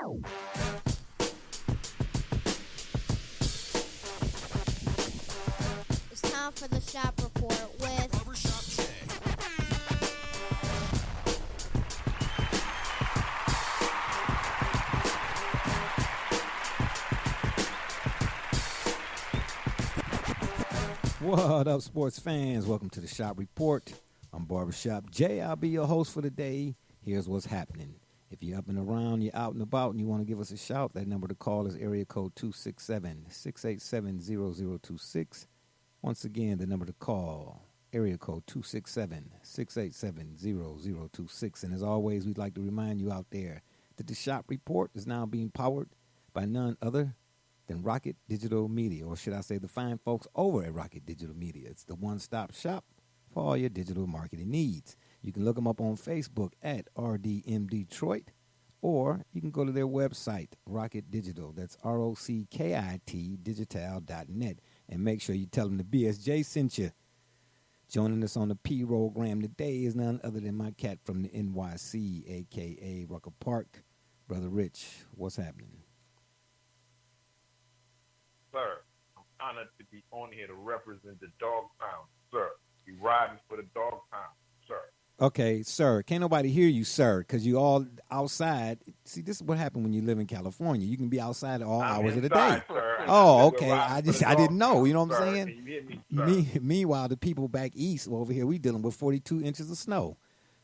It's time for the shop report with Barbershop Jay. What up, sports fans? Welcome to the Shop Report. I'm Barbershop Jay. I'll be your host for the day. Here's what's happening. If you're up and around, you're out and about, and you want to give us a shout, that number to call is area code 267-687-0026. Once again, the number to call, area code 267-687-0026. And as always, we'd like to remind you out there that the Shop Report is now being powered by none other than Rocket Digital Media, or should I say the fine folks over at Rocket Digital Media. It's the one-stop shop for all your digital marketing needs. You can look them up on Facebook at RDM Detroit, or you can go to their website, Rocket Digital. That's ROCKIT digital.net. And make sure you tell them the BSJ sent you. Joining us on the P-Rogram today is none other than my cat from the NYC, a.k.a. Rucker Park. Brother Rich, what's happening? Sir, I'm honored to be on here to represent the dog pound, sir. You riding for the dog pound, sir. Okay, sir. Can't nobody hear you, sir, because you all outside. See, this is what happened when you live in California. You can be outside all hours of the day. Sir, oh, okay. I didn't know. You know what I'm sir. saying? Can you hear me, sir? Meanwhile, the people back east over here, we dealing with 42 inches of snow.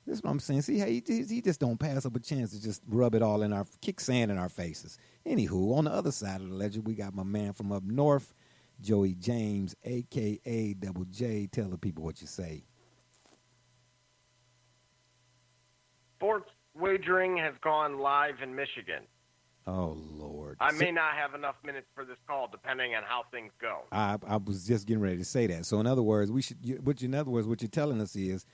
This is what I'm saying. See, he just don't pass up a chance to just rub it all in kick sand in our faces. Anywho, on the other side of the ledger, we got my man from up north, Joey James, a.k.a. Double J. Tell the people what you say. Sports wagering has gone live in Michigan. Oh, Lord. I may not have enough minutes for this call, depending on how things go. I was just getting ready to say that. So, in other words, what you're telling us is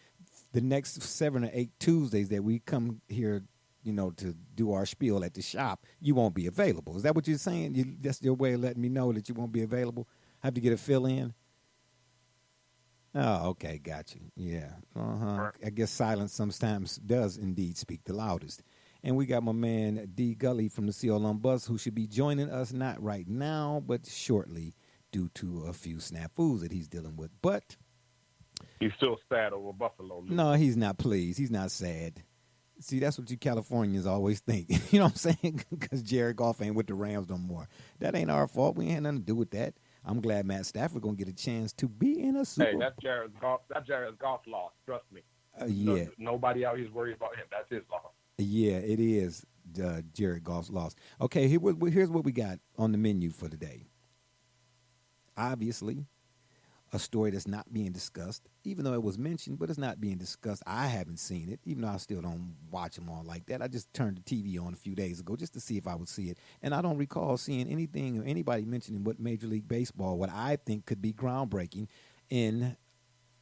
the next 7 or 8 Tuesdays that we come here, to do our spiel at the shop, you won't be available. Is that what you're saying? That's your way of letting me know that you won't be available? Have to get a fill in? Oh, okay, got you. Yeah. Uh-huh. I guess silence sometimes does indeed speak the loudest. And we got my man D. Gully from the CLM Bus, who should be joining us not right now, but shortly due to a few snafus that he's dealing with. But He's still sad over Buffalo. no, he's not pleased. He's not sad. See, that's what you Californians always think. You know what I'm saying? Because Jared Goff ain't with the Rams no more. That ain't our fault. We ain't nothing to do with that. I'm glad Matt Stafford going to get a chance to be in a Super Bowl. Hey, that's Jared's golf loss. Trust me. Yeah. Nobody out here is worried about him. That's his loss. Yeah, it is Jared Goff's loss. Okay, here's what we got on the menu for today. Obviously, a story that's not being discussed, even though it was mentioned, but it's not being discussed. I haven't seen it, even though I still don't watch them all like that. I just turned the TV on a few days ago just to see if I would see it, and I don't recall seeing anything or anybody mentioning what Major League Baseball, what I think could be groundbreaking in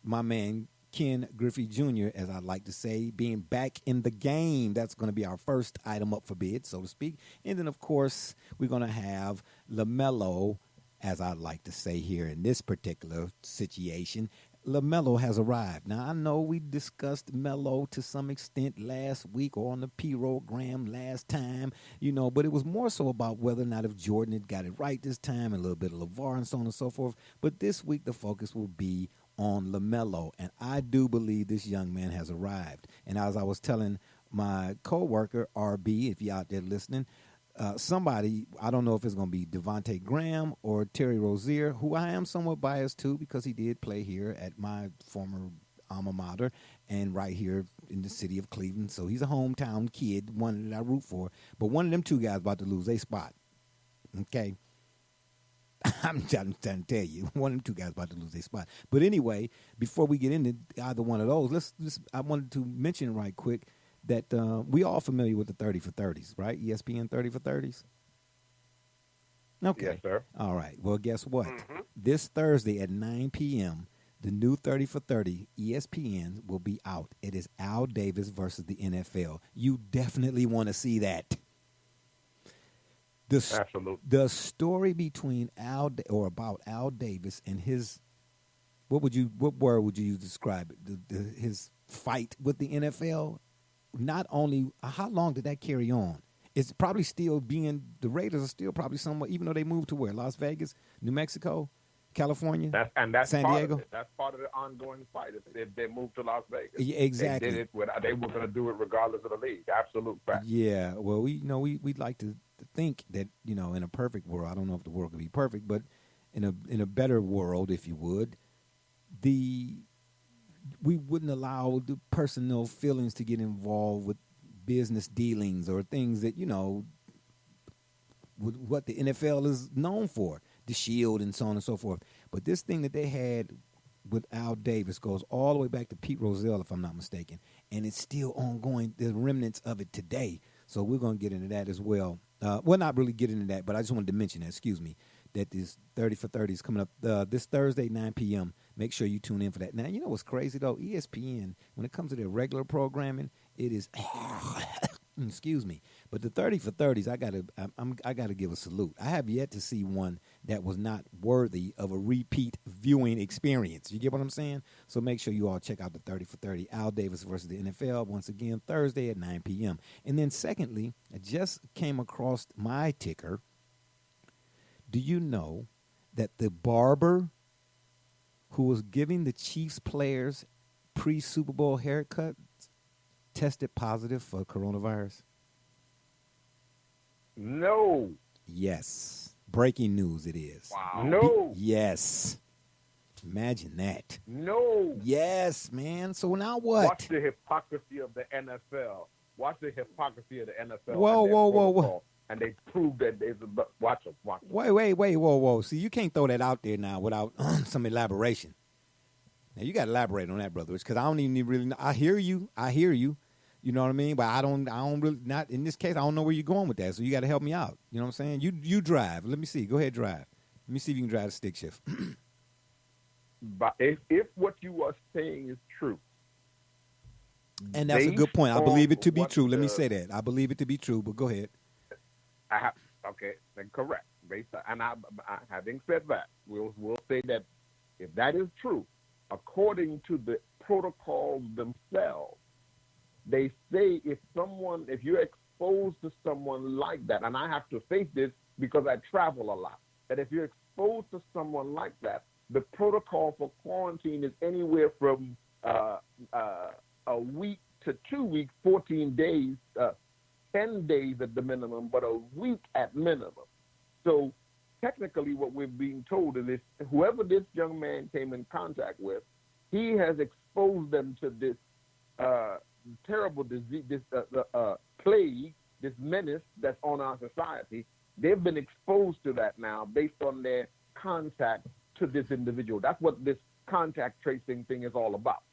my man Ken Griffey Jr., as I like to say, being back in the game. That's going to be our first item up for bid, so to speak. And then, of course, we're going to have LaMelo, as I like to say here in this particular situation. LaMelo has arrived. Now, I know we discussed Melo to some extent last week or on the P-Rogram last time, but it was more so about whether or not if Jordan had got it right this time, and a little bit of LeVar and so on and so forth. But this week, the focus will be on LaMelo, and I do believe this young man has arrived. And as I was telling my coworker, RB, if you're out there listening, somebody, I don't know if it's going to be Devontae Graham or Terry Rozier, who I am somewhat biased to because he did play here at my former alma mater and right here in the city of Cleveland. So he's a hometown kid, one that I root for. But one of them two guys about to lose a spot. Okay? I'm trying to tell you, one of them two guys about to lose their spot. But anyway, before we get into either one of those, I wanted to mention right quick that we all familiar with the 30 for 30s, right? ESPN 30 for 30s? Okay. Yes, sir. All right. Well, guess what? Mm-hmm. This Thursday at 9 p.m., the new 30 for 30 ESPN will be out. It is Al Davis versus the NFL. You definitely want to see that. Absolutely. The story between about Al Davis and his, what word would you use to describe it? His fight with the NFL. Not only how long did that carry on, it's probably still being, the Raiders are still probably somewhat, even though they moved to where? Las Vegas, New Mexico, California, That's San part Diego? of it. That's part of the ongoing fight. If they moved to Las Vegas, Yeah, exactly. They did it. They were going to do it regardless of the league. Absolute fact. Yeah, well, we'd like to think that, in a perfect world, I don't know if the world could be perfect, but in a better world, if you would, we wouldn't allow the personal feelings to get involved with business dealings or things that, what the NFL is known for, the shield and so on and so forth. But this thing that they had with Al Davis goes all the way back to Pete Rozelle, if I'm not mistaken, and it's still ongoing. There's remnants of it today, so we're going to get into that as well. Well, not really get into that, but I just wanted to mention that, that this 30 for 30 is coming up this Thursday, 9 p.m. Make sure you tune in for that. Now, you know what's crazy, though? ESPN, when it comes to their regular programming, it is excuse me. But the 30 for 30s, I gotta give a salute. I have yet to see one that was not worthy of a repeat viewing experience. You get what I'm saying? So make sure you all check out the 30 for 30, Al Davis versus the NFL, once again, Thursday at 9 p.m. And then secondly, I just came across my ticker. Do you know that the barber who was giving the Chiefs players pre-Super Bowl haircuts tested positive for coronavirus? No. Yes. Breaking news it is. Wow. No. Yes. Imagine that. No. Yes, man. So now what? Watch the hypocrisy of the NFL. Watch the hypocrisy of the NFL. Whoa. And they proved that watch them. Wait, whoa. See, you can't throw that out there now without some elaboration. Now, you got to elaborate on that, brother, because I don't even really know. I hear you. You know what I mean? But I don't really, not in this case, I don't know where you're going with that. So you got to help me out. You know what I'm saying? You drive. Let me see. Go ahead, drive. Let me see if you can drive the stick shift. But if what you are saying is true. And that's a good point. I believe it to be true. Let me say that. I believe it to be true, but go ahead. Okay, then correct. Having said that, we'll say that if that is true, according to the protocols themselves, they say if you're exposed to someone like that, and I have to face this because I travel a lot, that if you're exposed to someone like that, the protocol for quarantine is anywhere from a week to 2 weeks, 14 days, 10 days at the minimum, but a week at minimum. So technically what we're being told is whoever this young man came in contact with, he has exposed them to this terrible disease, this plague, this menace that's on our society. They've been exposed to that now based on their contact to this individual. That's what this contact tracing thing is all about,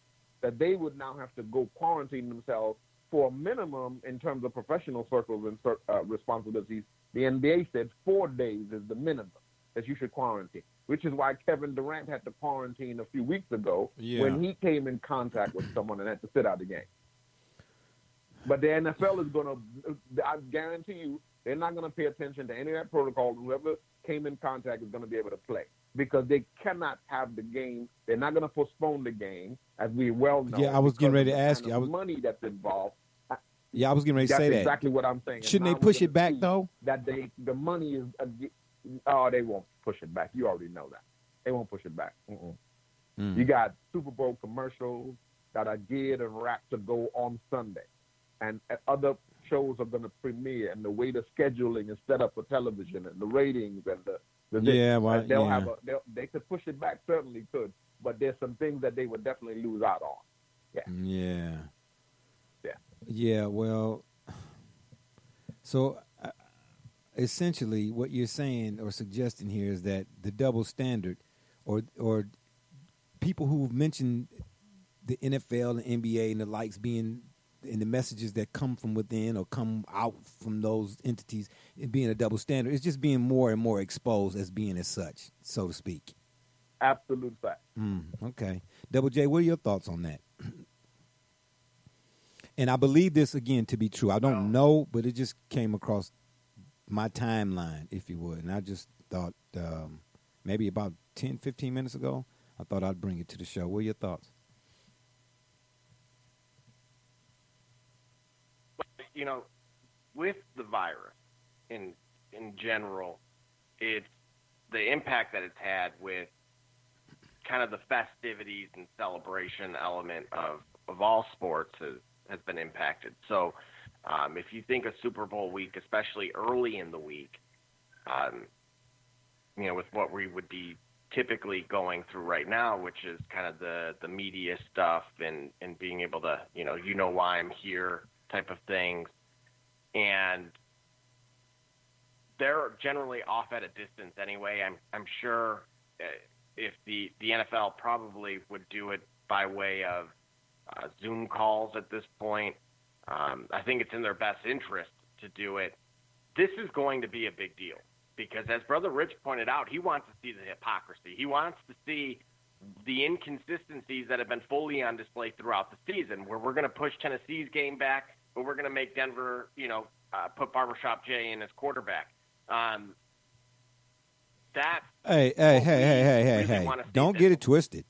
that they would now have to go quarantine themselves for a minimum in terms of professional circles and responsibilities. The NBA said 4 days is the minimum that you should quarantine, which is why Kevin Durant had to quarantine a few weeks ago when he came in contact with someone and had to sit out the game. But the NFL is going to, I guarantee you, they're not going to pay attention to any of that protocol. Whoever came in contact is going to be able to play because they cannot have the game. They're not going to postpone the game, as we well know. Yeah, I was getting ready to ask you. Money that's involved. Yeah, I was getting ready to say that. That's exactly what I'm saying. Shouldn't they push it back, though? That the money is, they won't push it back. You already know that. They won't push it back. You got Super Bowl commercials that are geared and wrapped to go on Sunday. And other shows are going to premiere, and the way the scheduling is set up for television and the ratings and they could push it back, certainly could, but there's some things that they would definitely lose out on. Yeah, well, so essentially what you're saying or suggesting here is that the double standard or people who've mentioned the NFL and NBA and the likes being and the messages that come from within or come out from those entities, it being a double standard, it's just being more and more exposed as being as such, so to speak. Absolute fact. Okay. Double J, what are your thoughts on that? And I believe this, again, to be true. I don't know, but it just came across my timeline, if you would. And I just thought maybe about 10, 15 minutes ago, I thought I'd bring it to the show. What are your thoughts? the virus in general, it's the impact that it's had with kind of the festivities and celebration element of all sports has been impacted. So if you think of Super Bowl week, especially early in the week, with what we would be typically going through right now, which is kind of the media stuff and being able to, why I'm here type of things. And they're generally off at a distance anyway. I'm sure if the NFL probably would do it by way of Zoom calls at this point. I think it's in their best interest to do it. This is going to be a big deal because, as Brother Rich pointed out, he wants to see the hypocrisy. He wants to see the inconsistencies that have been fully on display throughout the season, where we're going to push Tennessee's game back, but we're going to make Denver, put Barbershop Jay in as quarterback. Hey. Don't get it twisted.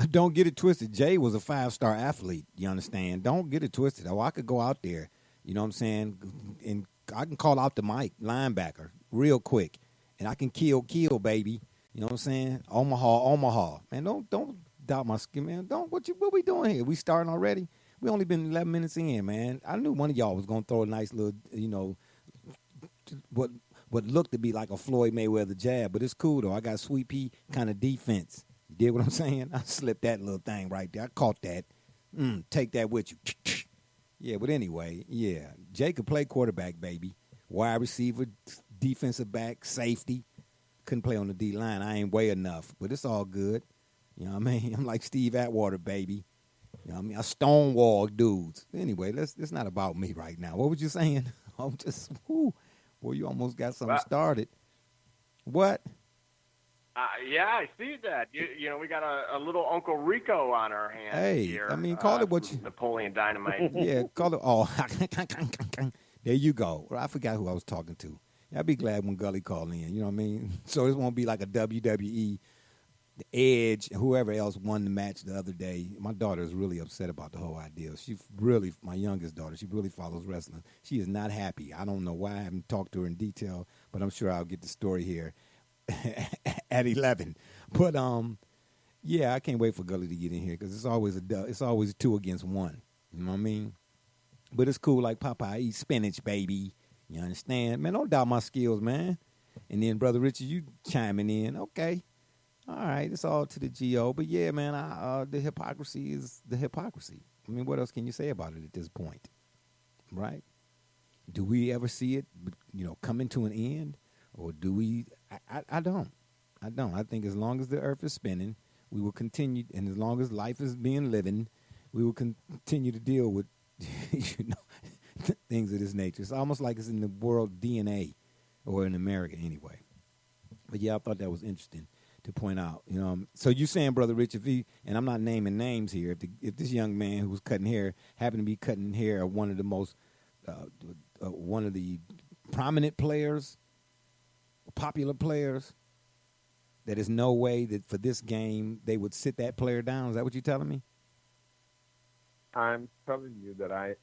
Don't get it twisted. Jay was a 5-star athlete. You understand? Don't get it twisted. Oh, I could go out there, you know what I'm saying, and I can call out the mic, linebacker, real quick, and I can kill, baby. You know what I'm saying? Omaha. Man, don't doubt my skin, man. What we doing here? We starting already? We only been 11 minutes in, man. I knew one of y'all was gonna throw a nice little, what looked to be like a Floyd Mayweather jab, but it's cool though. I got Sweet Pea kind of defense. You dig what I'm saying? I slipped that little thing right there. I caught that. Take that with you. Yeah, but anyway, yeah. Jay could play quarterback, baby. Wide receiver, defensive back, safety. Couldn't play on the D-line. I ain't way enough, but it's all good. You know what I mean? I'm like Steve Atwater, baby. You know what I mean? I stonewall dudes. Anyway, it's not about me right now. What was you saying? I'm just, well, you almost got something started. What? Yeah, I see that. We got a little Uncle Rico on our hands here. I mean, call it what you... Napoleon Dynamite. Yeah, call it... Oh, there you go. I forgot who I was talking to. I'd be glad when Gully called in, you know what I mean? So this won't be like a WWE, the Edge, whoever else won the match the other day. My daughter is really upset about the whole idea. She really, my youngest daughter, she really follows wrestling. She is not happy. I don't know why. I haven't talked to her in detail, but I'm sure I'll get the story here at 11. But yeah, I can't wait for Gully to get in here because it's always 2 against 1. You know what I mean? But it's cool. Like Popeye eats spinach, baby. You understand, man? Don't doubt my skills, man. And then Brother Richard, you chiming in, okay? All right, it's all to the GO. But yeah, man, the hypocrisy is the hypocrisy. I mean, what else can you say about it at this point, right? Do we ever see it, coming to an end? Or do we? I don't. I think as long as the earth is spinning, we will continue, and as long as life is being living, we will continue to deal with, things of this nature. It's almost like it's in the world DNA, or in America anyway. But yeah, I thought that was interesting to point out. So you saying, Brother Rich, and I'm not naming names here, if this young man who was cutting hair happened to be cutting hair of one of the most, one of the prominent players, popular players, that is no way that for this game they would sit that player down. Is that what you're telling me? I'm telling you that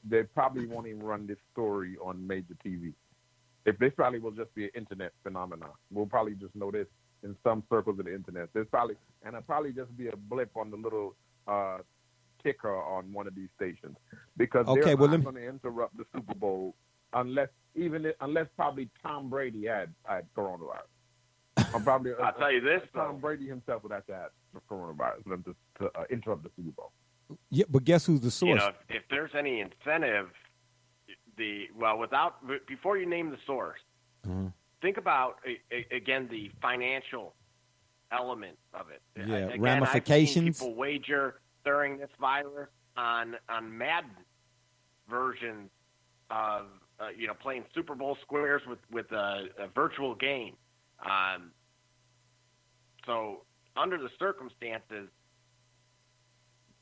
they probably won't even run this story on major TV. This probably will just be an internet phenomenon. We'll probably just know this in some circles of the internet. It'll probably just be a blip on the little ticker on one of these stations, because they're not going to interrupt the Super Bowl unless probably Tom Brady had coronavirus. I'll tell you this, Tom Brady himself would have to have coronavirus for them to interrupt the Super Bowl. Yeah, but guess who's the source? If there's any incentive, before you name the source, think about again the financial element of it. Yeah, again, ramifications. I've seen people wager during this virus on Madden versions of playing Super Bowl squares with a virtual game. So under the circumstances,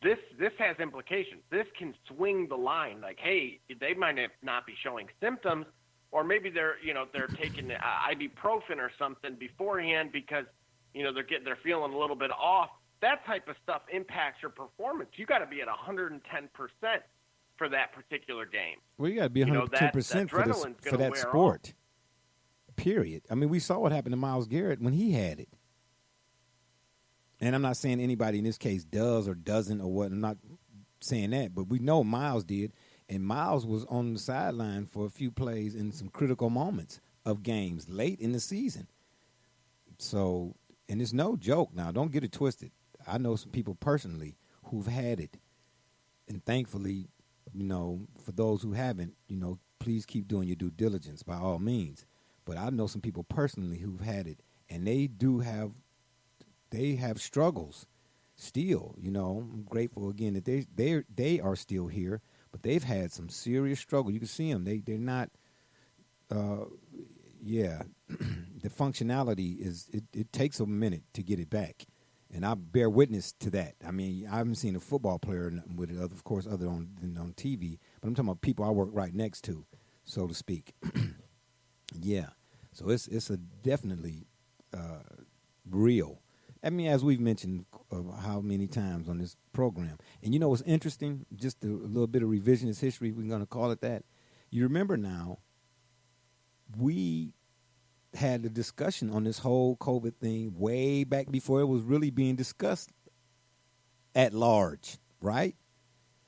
this has implications. This can swing the line. Like, hey, they might not be showing symptoms, or maybe they're taking ibuprofen or something beforehand because they're feeling a little bit off. That type of stuff impacts your performance. You got to be at 110% for that particular game. Well, you got to be 110% for that sport. Period. I mean, we saw what happened to Myles Garrett when he had it. And I'm not saying anybody in this case does or doesn't or what. I'm not saying that, but we know Myles did. And Myles was on the sideline for a few plays in some critical moments of games late in the season. So, and it's no joke now. Don't get it twisted. I know some people personally who've had it. And thankfully, for those who haven't, please keep doing your due diligence by all means. But I know some people personally who've had it, and they have struggles still. I'm grateful again that they are still here, but they've had some serious struggle. You can see them. They're not. The functionality it takes a minute to get it back, and I bear witness to that. I mean, I haven't seen a football player with it, of course, other than on TV. But I'm talking about people I work right next to, so to speak. Yeah, so it's a definitely real. I mean, as we've mentioned how many times on this program. And what's interesting, just a little bit of revisionist history, we're going to call it that. You remember now, we had a discussion on this whole COVID thing way back before it was really being discussed at large, right?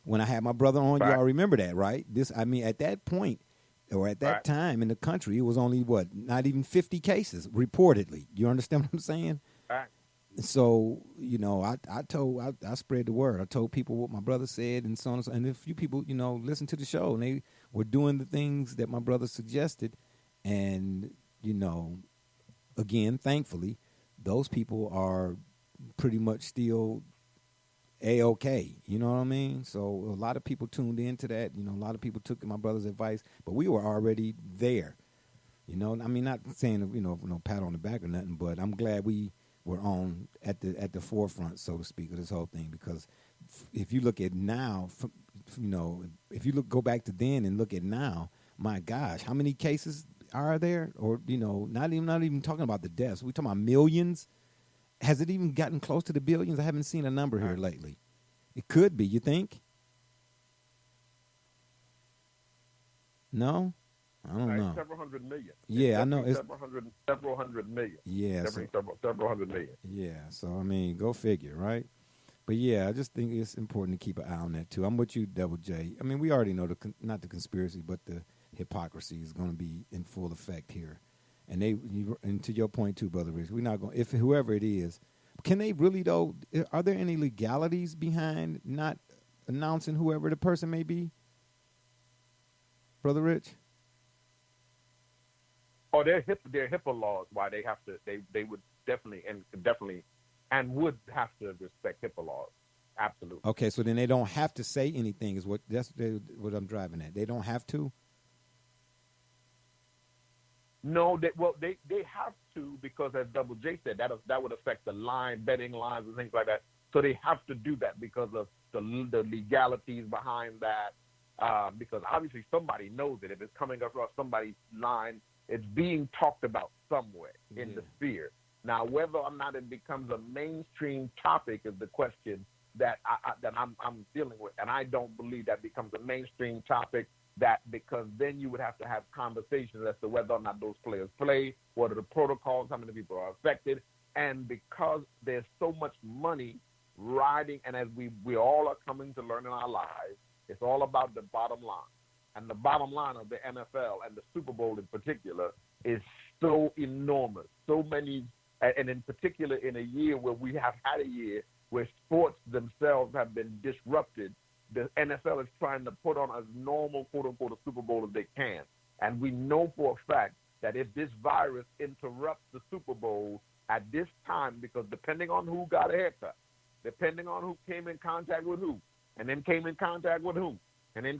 When I had my brother on, right. Y'all remember that, right? At that point, or at that time in the country, it was only, not even 50 cases, reportedly. You understand what I'm saying? Right. So, I spread the word. I told people what my brother said and so on and so on. And a few people, listened to the show, and they were doing the things that my brother suggested. And, again, thankfully, those people are pretty much still A-OK. You know what I mean? So a lot of people tuned into that. A lot of people took my brother's advice, but we were already there. Not saying, no pat on the back or nothing, but I'm glad we were on at the forefront, so to speak, of this whole thing. Because if you look at now, if you go back to then and look at now, my gosh, how many cases are there? Or, not even talking about the deaths. We're talking about millions. Has it even gotten close to the billions? I haven't seen a number here lately. It could be, you think? No? I don't know. Several hundred million. Yeah, I know. It's several hundred million. Yeah. Several hundred million. Yeah, so, go figure, right? But, yeah, I just think it's important to keep an eye on that, too. I'm with you, Double J. We already know, not the conspiracy, but the hypocrisy is going to be in full effect here. And and to your point, too, Brother Rich, we're not going, if whoever it is, can they really, though, are there any legalities behind not announcing whoever the person may be? Brother Rich? Oh, they're HIPAA laws. Why they have to? They would definitely would have to respect HIPAA laws. Absolutely. Okay, so then they don't have to say anything. Is what I'm driving at. They don't have to. No, they have to, because as Double J said, that would affect the betting lines and things like that. So they have to do that because of the legalities behind that. Because obviously somebody knows it. If it's coming across somebody's line, it's being talked about somewhere in the sphere. Now, whether or not it becomes a mainstream topic is the question that I'm dealing with, and I don't believe that becomes a mainstream topic. Because then you would have to have conversations as to whether or not those players play, what are the protocols, how many people are affected, and because there's so much money riding, and as we all are coming to learn in our lives, it's all about the bottom line. And the bottom line of the NFL and the Super Bowl in particular is so enormous. So many, and in particular in a year where we have had a year where sports themselves have been disrupted, the NFL is trying to put on as normal, quote-unquote, a Super Bowl as they can. And we know for a fact that if this virus interrupts the Super Bowl at this time, because depending on who got a haircut, depending on who came in contact with who, and then came in contact with who, and then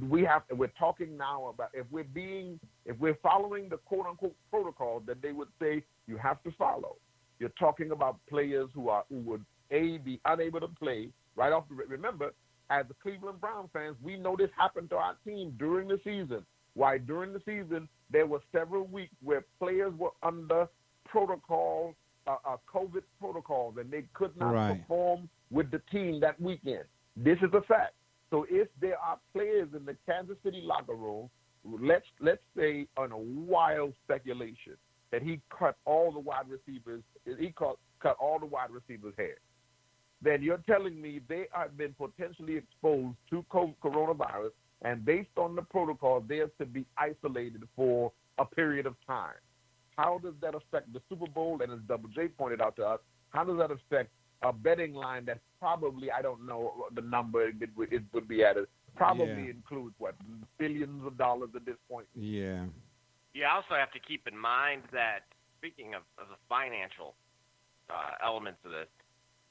we're talking now about if we're following the quote-unquote protocol that they would say you have to follow. You're talking about players who would, be unable to play right off the – remember, as the Cleveland Brown fans, we know this happened to our team during the season. Why, during the season, there were several weeks where players were under protocols, COVID protocols, and they could not perform with the team that weekend. This is a fact. So if there are players in the Kansas City locker room, let's say on a wild speculation that he cut all the wide receivers, cut all the wide receivers' hair, then you're telling me they have been potentially exposed to coronavirus, and based on the protocol, they're to be isolated for a period of time. How does that affect the Super Bowl? And as Double J pointed out to us, how does that affect a betting line that probably, I don't know the number it would be at, it probably includes, what, billions of dollars at this point? Yeah. You also have to keep in mind that, speaking of the financial elements of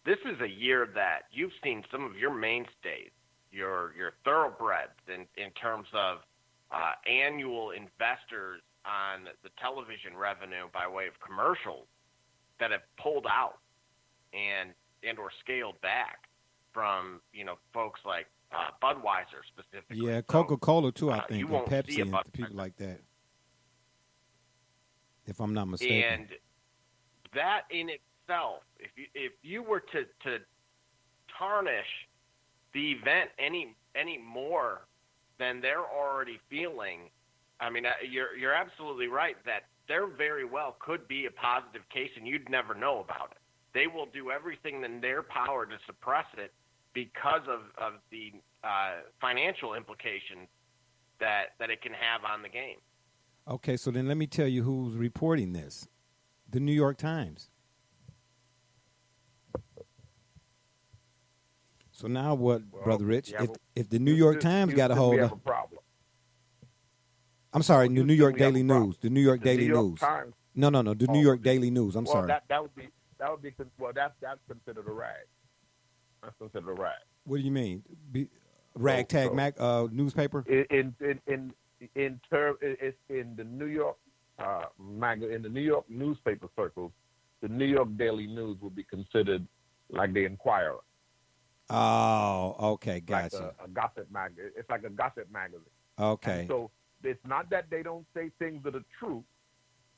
this is a year that you've seen some of your mainstays, your thoroughbreds in terms of annual investors on the television revenue by way of commercials that have pulled out and or scaled back from, folks like Budweiser specifically. Yeah, Coca-Cola too, I think, you and won't see Pepsi and people like that, if I'm not mistaken. And that in itself, if you were to tarnish the event any more than they're already feeling, I mean, you're absolutely right that there very well could be a positive case and you'd never know about it. They will do everything in their power to suppress it because of the financial implications that it can have on the game. Okay, so then let me tell you who's reporting this. The New York Times. So now what, Brother Rich? Yeah, if the New York Times got a hold we of... have a problem. I'm sorry, the New York Daily have a problem. News. The New York The Daily New York News. Times. No, the New York Daily News. I'm sorry. That would be that's considered a rag. That's considered a rag. What do you mean? Ragtag newspaper? It's in the New York in the New York newspaper circles, the New York Daily News would be considered like the Inquirer. Oh, okay, gotcha. Like a gossip magazine. It's like a gossip magazine. Okay. And so it's not that they don't say things that are true.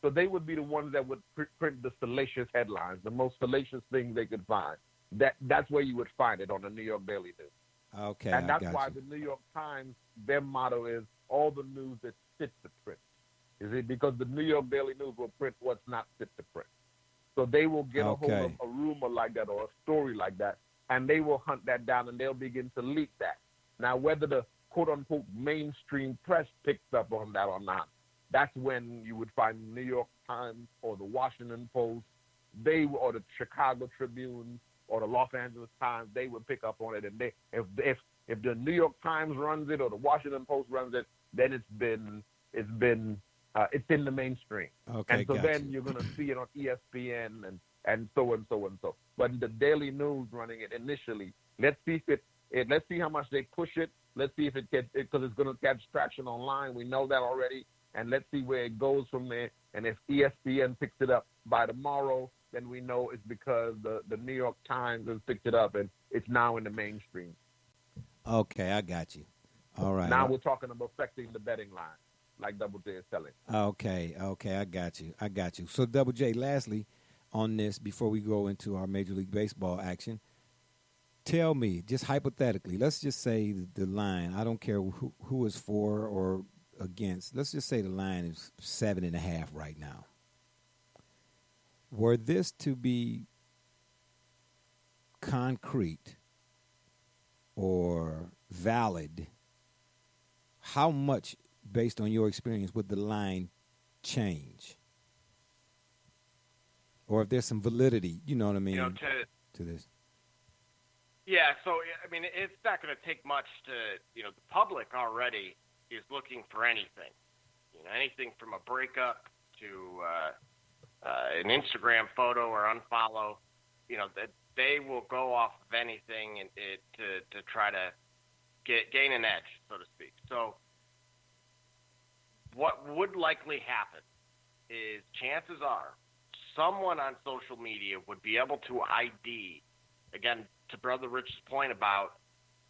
So they would be the ones that would print the salacious headlines, the most salacious things they could find. That's where you would find it on the New York Daily News. Okay, and that's I got why you. the New York Times, their motto is all the news that fits the print. Is it because the New York Daily News will print what's not fit to print? So they will get a hold of a rumor like that or a story like that, and they will hunt that down and they'll begin to leak that. Now, whether the quote-unquote mainstream press picks up on that or not, that's when you would find the New York Times or the Washington Post, or the Chicago Tribune or the Los Angeles Times, they would pick up on it. And if the New York Times runs it or the Washington Post runs it, then it's in the mainstream. Okay, and so gotcha. then you're going to see it on ESPN and so and so and so. But the Daily News running it initially, let's see how much they push it. Let's see if it gets it, because it's going to catch traction online. We know that already. And let's see where it goes from there. And if ESPN picks it up by tomorrow, then we know it's because the New York Times has picked it up and it's now in the mainstream. Okay, I got you. All right. Now we're talking about affecting the betting line, like Double J is telling. Okay, I got you. So, Double J, lastly on this, before we go into our Major League Baseball action, tell me, just hypothetically, let's just say the line, I don't care who is for or against, let's just say the line is 7.5 right now. Were this to be concrete or valid, how much, based on your experience, would the line change? Or if there's some validity, you know what I mean, to this? Yeah, so, I mean, it's not going to take much to, the public already is looking for anything. Anything from a breakup to an Instagram photo or unfollow, that they will go off of anything to try to gain an edge, so to speak. So what would likely happen is, chances are, someone on social media would be able to ID, again, to Brother Rich's point about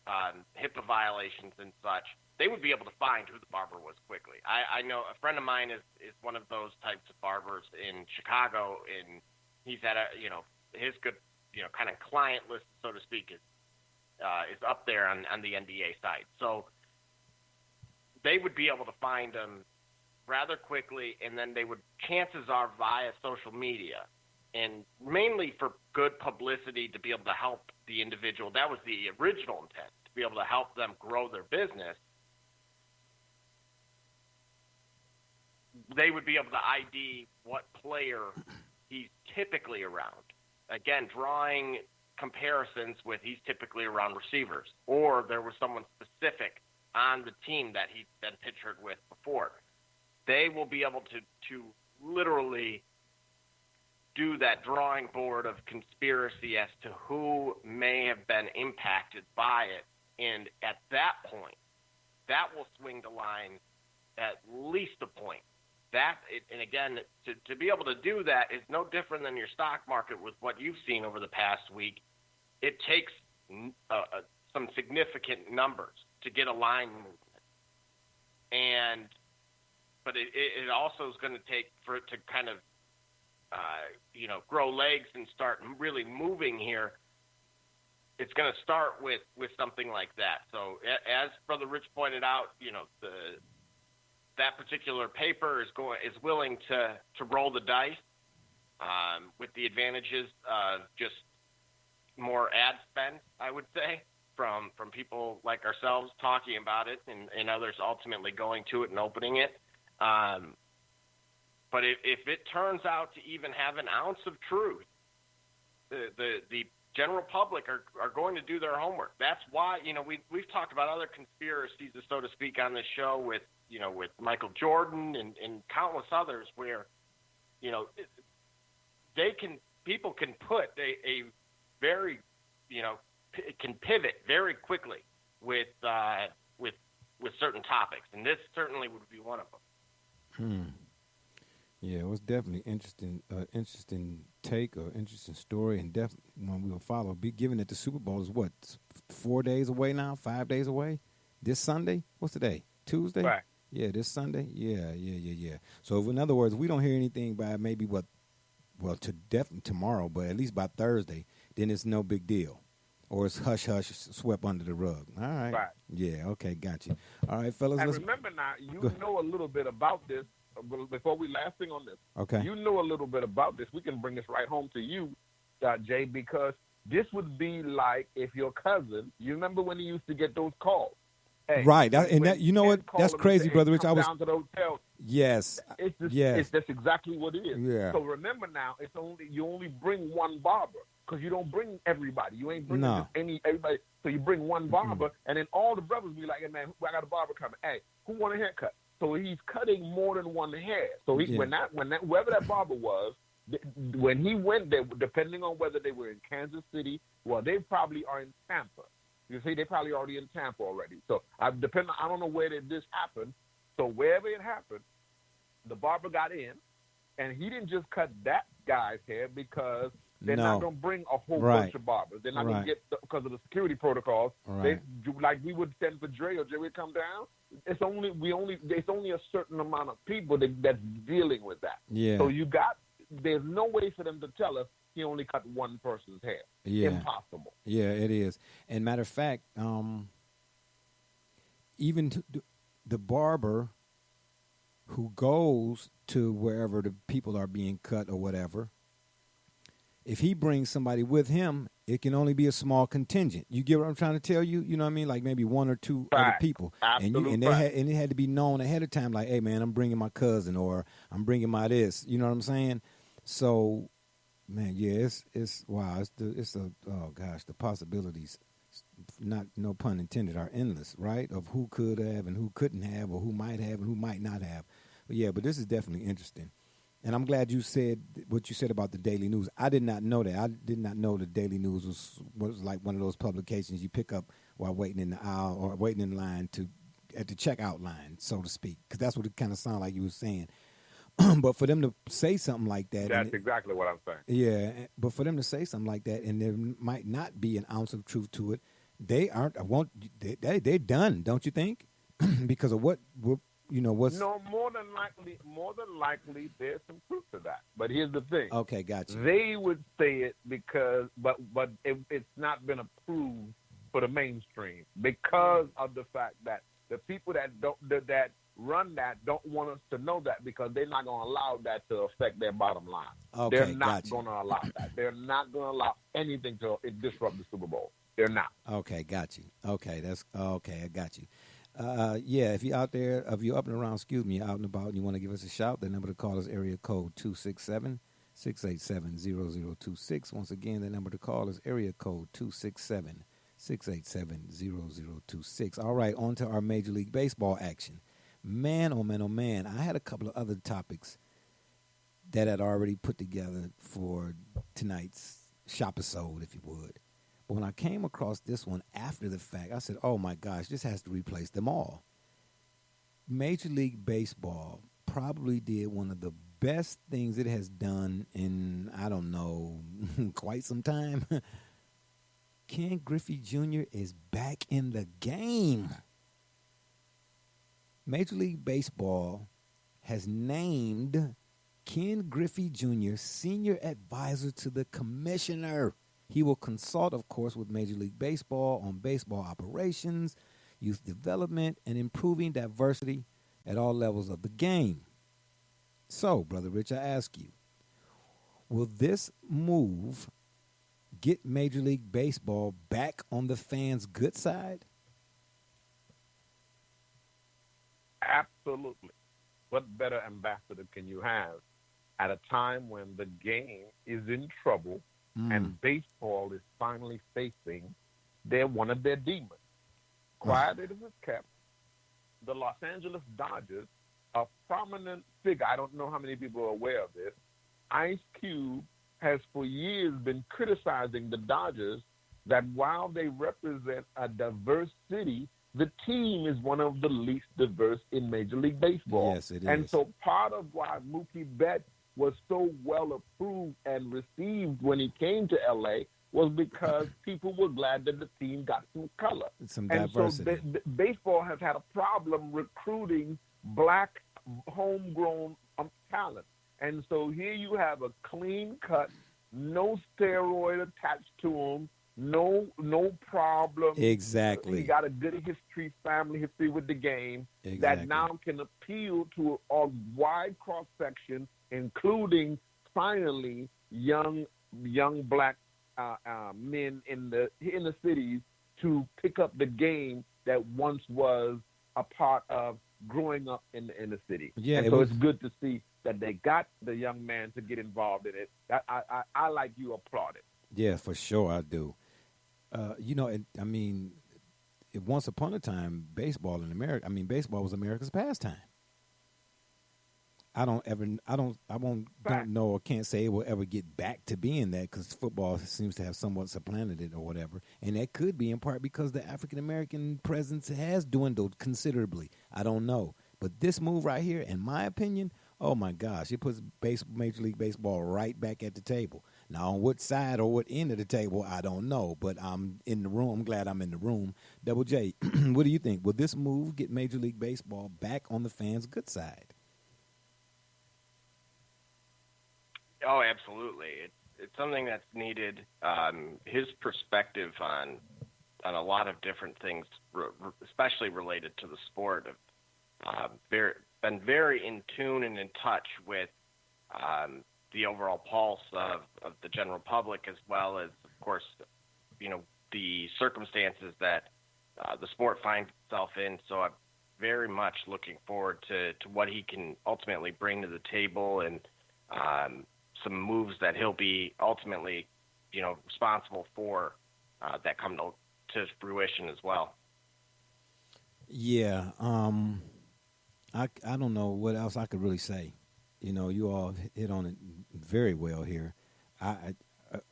HIPAA violations and such, they would be able to find who the barber was quickly. I know a friend of mine is one of those types of barbers in Chicago, and he's at his good, kind of client list, so to speak, is is up there on the NBA side. So they would be able to find them rather quickly, and then they would, chances are, via social media, and mainly for good publicity to be able to help the individual. That was the original intent, to be able to help them grow their business. They would be able to ID what player he's typically around. Again, drawing comparisons with he's typically around receivers, or there was someone specific on the team that he's been pictured with before. They will be able to literally do that drawing board of conspiracy as to who may have been impacted by it. And at that point, that will swing the line at least a point. And again, to be able to do that is no different than your stock market with what you've seen over the past week. It takes some significant numbers to get a line movement. But it also is going to take for it to kind of, grow legs and start really moving here. It's going to start with something like that. So as Brother Rich pointed out, that particular paper is willing to roll the dice with the advantages of just more ad spend, I would say, from people like ourselves talking about it and others ultimately going to it and opening it. But if it turns out to even have an ounce of truth, the general public are going to do their homework. That's why, we've talked about other conspiracies, so to speak, on this show with Michael Jordan and countless others where, people can put a very, can pivot very quickly with certain topics. And this certainly would be one of them. Yeah, it was definitely interesting take, or interesting story, and definitely one we will follow. Given that the Super Bowl is 4 days away now, 5 days away. This Sunday, what's the day? Tuesday. Right. Yeah, this Sunday. Yeah. So, in other words, we don't hear anything by maybe tomorrow, but at least by Thursday, then it's no big deal, or it's hush swept under the rug. All right. Right. Yeah. Okay. Gotcha. All right, fellas. And remember now, you know a little bit about this. Before we last thing on this, okay. You know a little bit about this. We can bring this right home to you, Jay, because this would be like if your cousin. You remember when he used to get those calls? Hey, right, you know what? That's crazy, Brother Rich. I was down to the hotel. Yes, It's that's exactly what it is. Yeah. So remember now, you only bring one barber because you don't bring everybody. You ain't bringing everybody. So you bring one barber, and then all the brothers be like, "Hey man, I got a barber coming. Hey, who want a haircut?" So he's cutting more than one hair. So whoever that barber was, when he went there, depending on whether they were in Kansas City, well, they probably are in Tampa. You see, they probably already in Tampa already. So I don't know where this happened. So wherever it happened, the barber got in, and he didn't just cut that guy's hair because they're not going to bring a whole bunch of barbers. They're not going to get, because of the security protocols. Right. Like we would send for Dre, or Dre would come down. It's only a certain amount of people that's dealing with that. Yeah. So there's no way for them to tell us he only cut one person's hair. Yeah. Impossible. Yeah, it is. And matter of fact, even the barber who goes to wherever the people are being cut or whatever, if he brings somebody with him, it can only be a small contingent. You get what I'm trying to tell you? You know what I mean? Like maybe one or two other people. Absolutely. And it had to be known ahead of time, like, hey, man, I'm bringing my cousin, or I'm bringing my this. You know what I'm saying? So, man, yeah, it's wow. The possibilities, no pun intended, are endless, right? Of who could have and who couldn't have, or who might have and who might not have. But this is definitely interesting. And I'm glad you said what you said about the Daily News. I did not know that. I did not know the Daily News was like one of those publications you pick up while waiting in the aisle or waiting in line at the checkout line, so to speak, because that's what it kind of sounded like you were saying. But for them to say something like that. That's exactly what I'm saying. Yeah, but for them to say something like that, and there might not be an ounce of truth to it, they're done, don't you think? Because of what's... No, more than likely, there's some truth to that. But here's the thing. Okay, gotcha. They would say it because, but it's not been approved for the mainstream because of the fact that the people that run that don't want us to know that because they're not going to allow that to affect their bottom line. Okay, They're not gotcha. going to allow that. They're not going to allow anything to disrupt the Super Bowl. They're not. Okay, got you. Okay, that's okay. I got you. Yeah, if you're out there, if you're up and around, out and about, and you want to give us a shout, the number to call is area code 267-687-0026. Once again, the number to call is area code 267-687-0026. All right, on to our Major League Baseball action. Man, oh man, oh man. I had a couple of other topics that I'd already put together for tonight's shop-episode, if you would. But when I came across this one after the fact, I said, oh my gosh, this has to replace them all. Major League Baseball probably did one of the best things it has done in, I don't know, quite some time. Ken Griffey Jr. is back in the game. Major League Baseball has named Ken Griffey Jr. Senior Advisor to the Commissioner. He will consult, of course, with Major League Baseball on baseball operations, youth development, and improving diversity at all levels of the game. So, Brother Rich, I ask you, will this move get Major League Baseball back on the fans' good side? Absolutely. What better ambassador can you have at a time when the game is in trouble and baseball is finally facing one of their demons? Quiet as it's kept, the Los Angeles Dodgers, a prominent figure, I don't know how many people are aware of this, Ice Cube has for years been criticizing the Dodgers that while they represent a diverse city, the team is one of the least diverse in Major League Baseball. Yes, it is. And so part of why Mookie Betts was so well approved and received when he came to L.A. was because people were glad that the team got some color. Some diversity. And so baseball has had a problem recruiting black homegrown talent. And so here you have a clean cut, no steroid attached to him, no problem. Exactly. He got a good family history with the game that now can appeal to a wide cross section, including finally young black men in the cities to pick up the game that once was a part of growing up in the city. Yeah, and so it's good to see that they got the young man to get involved in it. I like you applaud it. Yeah, for sure I do. Once upon a time, baseball in America, baseball was America's pastime. I don't know or can't say it will ever get back to being that because football seems to have somewhat supplanted it or whatever. And that could be in part because the African-American presence has dwindled considerably. I don't know. But this move right here, in my opinion, oh my gosh, it puts Major League Baseball right back at the table. Now, on what side or what end of the table, I don't know. But I'm in the room. I'm glad I'm in the room. Double J, what do you think? Will this move get Major League Baseball back on the fans' good side? Oh, absolutely. It's something that's needed. His perspective on a lot of different things, especially related to the sport, have been very in tune and in touch with the overall pulse of the general public, as well as, of course, the circumstances that the sport finds itself in. So I'm very much looking forward to what he can ultimately bring to the table and some moves that he'll be ultimately, responsible for that come to fruition as well. Yeah, I don't know what else I could really say. You all hit on it very well here.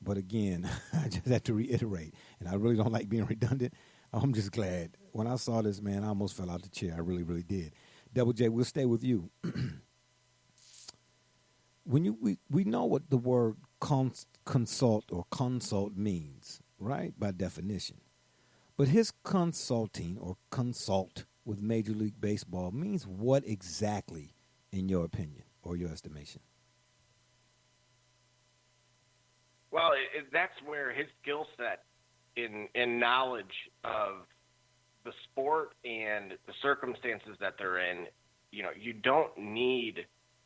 But again, I just have to reiterate, and I really don't like being redundant. I'm just glad. When I saw this, man, I almost fell out the chair. I really, really did. Double J, we'll stay with you. We know what the word consult means, right, by definition. But his consulting or consult with Major League Baseball means what exactly, in your opinion or your estimation? Well, that's where his skill set in knowledge of the sport and the circumstances that they're in, you don't need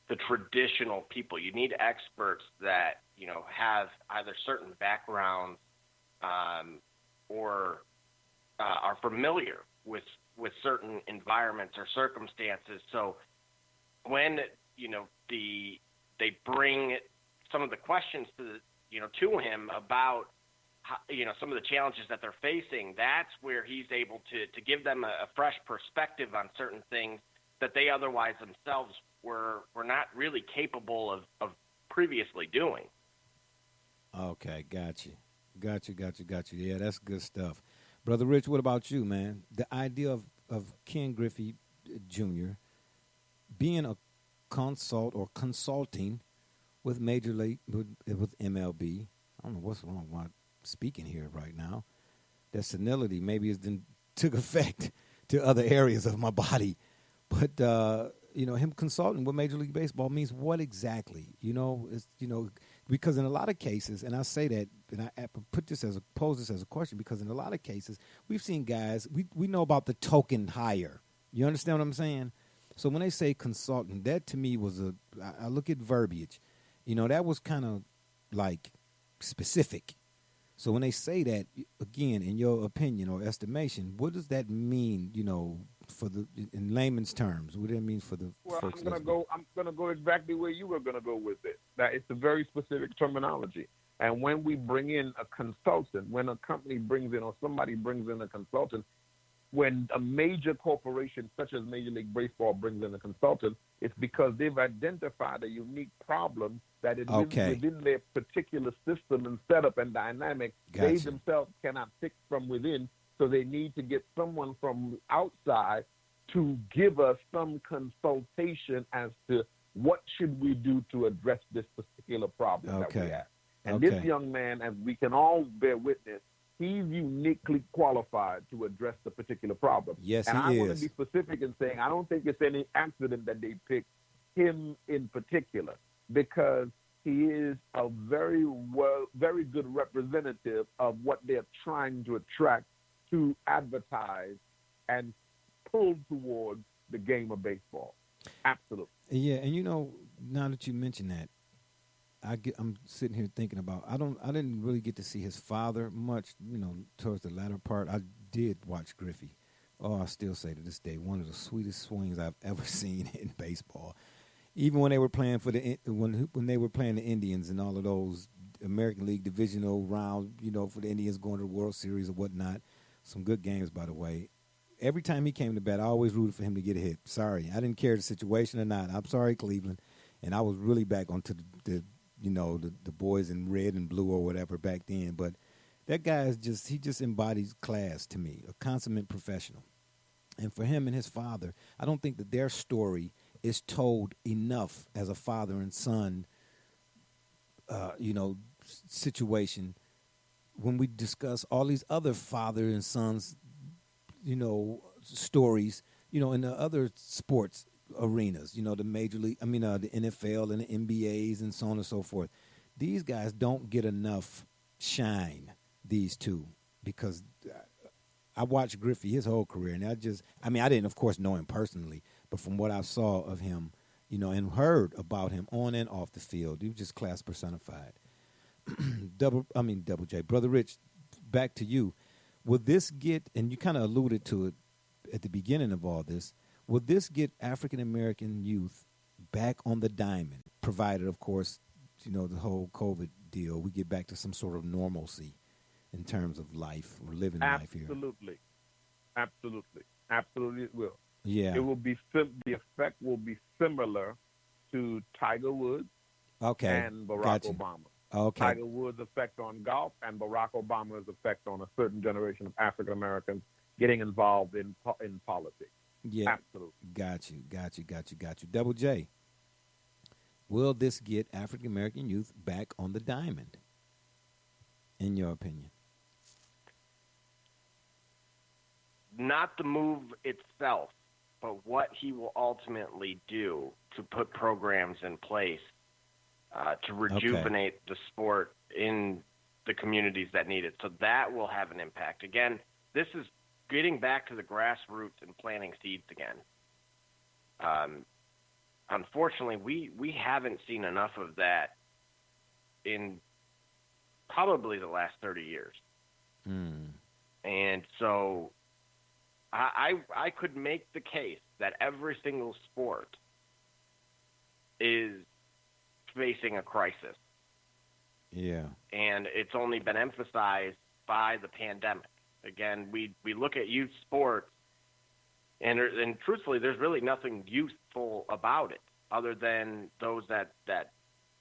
the traditional people. You need experts that, have either certain backgrounds or are familiar with certain environments or circumstances. So when, they bring some of the questions to him about how, some of the challenges that they're facing, that's where he's able to give them a fresh perspective on certain things that they otherwise themselves were not really capable of previously doing. Okay, got you. Yeah, that's good stuff. Brother Rich, what about you, man? The idea of Ken Griffey Jr. being a consult or consulting with Major League, with MLB. I don't know what's wrong with my speaking here right now. That senility maybe has took effect to other areas of my body. But, him consulting with Major League Baseball means what exactly? Because in a lot of cases, and I say that, and I pose this as a question, because in a lot of cases, we've seen guys, we know about the token hire. You understand what I'm saying? So when they say consultant, that to me was I look at verbiage, that was kind of like specific. So when they say that, again, in your opinion or estimation, what does that mean, in layman's terms? What does that mean for the folks? I'm gonna go exactly where you were gonna go with it. That it's a very specific terminology. And when we bring in a consultant, when a company brings in or somebody brings in a consultant, when a major corporation such as Major League Baseball brings in a consultant, it's because they've identified a unique problem that is within their particular system and setup and dynamic. Gotcha. They themselves cannot fix from within, so they need to get someone from outside to give us some consultation as to what should we do to address this particular problem that we have. And this young man, as we can all bear witness, he's uniquely qualified to address the particular problem. Yes, and he I want is. to be specific in saying I don't think it's any accident that they picked him in particular, because he is a very good representative of what they're trying to attract to advertise and pull towards the game of baseball. Absolutely. Yeah, and now that you mention that, I'm sitting here thinking about I didn't really get to see his father much, towards the latter part. I did watch Griffey. Oh, I still say to this day, one of the sweetest swings I've ever seen in baseball. Even when they were playing when they were playing the Indians and all of those American League divisional rounds, for the Indians going to the World Series or whatnot. Some good games, by the way. Every time he came to bat, I always rooted for him to get a hit. Sorry, I didn't care the situation or not. I'm sorry, Cleveland, and I was really back onto the boys in red and blue or whatever back then. But that guy he just embodies class to me, a consummate professional. And for him and his father, I don't think that their story is told enough as a father and son, situation when we discuss all these other father and sons, stories, in the other sports arenas, the Major League, the NFL and the NBAs and so on and so forth. These guys don't get enough shine, these two, because I watched Griffey his whole career, and I didn't, of course, know him personally, but from what I saw of him, and heard about him on and off the field, he was just class personified. Double J. Brother Rich, back to you. Will this get, and you kind of alluded to it at the beginning of all this, will this get African-American youth back on the diamond, provided, of course, the whole COVID deal, we get back to some sort of normalcy in terms of life or living life here? Absolutely it will. Yeah. It will be, the effect will be similar to Tiger Woods and Barack Obama. Okay. Tiger Woods' effect on golf and Barack Obama's effect on a certain generation of African Americans getting involved in politics. Yeah. Absolutely. Got you. Double J. Will this get African American youth back on the diamond, in your opinion? Not the move itself, but what he will ultimately do to put programs in place to rejuvenate the sport in the communities that need it. So that will have an impact. Again, this is getting back to the grassroots and planting seeds again. Unfortunately, we haven't seen enough of that in probably the last 30 years. And so I could make the case that every single sport is facing a crisis. Yeah. And it's only been emphasized by the pandemic. Again, we look at youth sports, and truthfully, there's really nothing youthful about it other than those that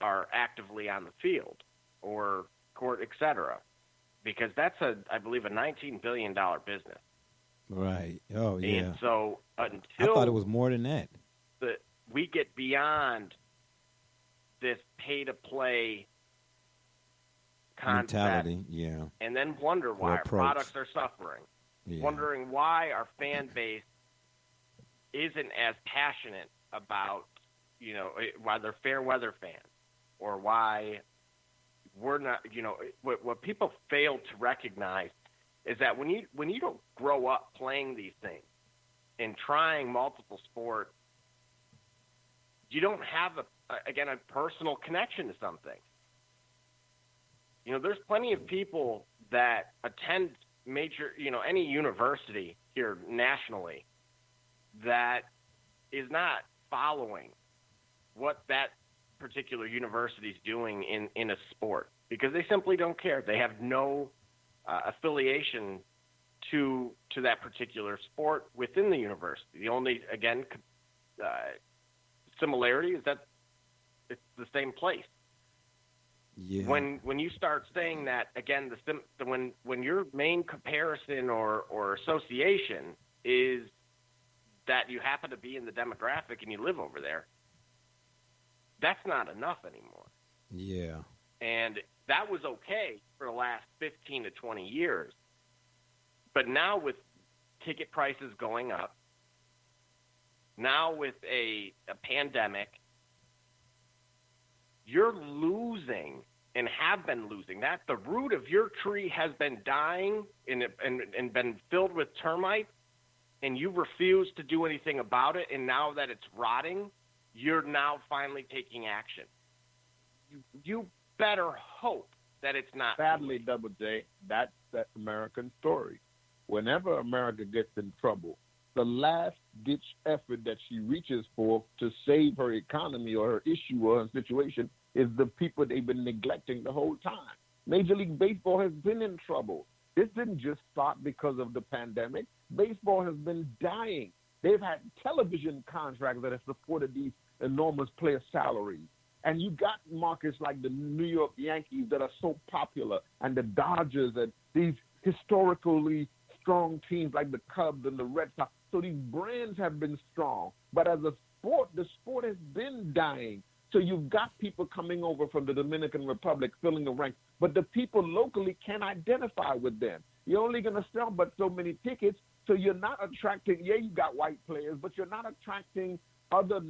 are actively on the field or court, et cetera, because that's I believe, a $19 billion business. Right. Oh, yeah. And so I thought it was more than that. We get beyond this pay-to-play concept, mentality, yeah, and then wonder why our products are suffering, wondering why our fan base isn't as passionate about, why they're fair weather fans, or why we're not, what people fail to recognize is that when you don't grow up playing these things and trying multiple sports, you don't have a personal connection to something. There's plenty of people that attend major, any university here nationally that is not following what that particular university is doing in a sport because they simply don't care. They have no affiliation to that particular sport within the university. The only, similarity is that it's the same place. Yeah. When you start saying that, again, when your main comparison or association is that you happen to be in the demographic and you live over there, that's not enough anymore. Yeah. And that was okay for the last 15 to 20 years. But now with ticket prices going up, now with a pandemic, you're losing and have been losing that. The root of your tree has been dying and been filled with termites, and you refuse to do anything about it. And now that it's rotting, you're now finally taking action. You better hope that it's not. Sadly, Double J, that's the American story. Whenever America gets in trouble, the last-ditch effort that she reaches for to save her economy or her issue or her situation is the people they've been neglecting the whole time. Major League Baseball has been in trouble. This didn't just start because of the pandemic. Baseball has been dying. They've had television contracts that have supported these enormous player salaries. And you got markets like the New York Yankees that are so popular, and the Dodgers, and these historically strong teams like the Cubs and the Red Sox. So these brands have been strong. But as a sport, the sport has been dying. So you've got people coming over from the Dominican Republic filling the ranks, but the people locally can't identify with them. You're only going to sell but so many tickets, so you're not attracting, you got white players, but you're not attracting other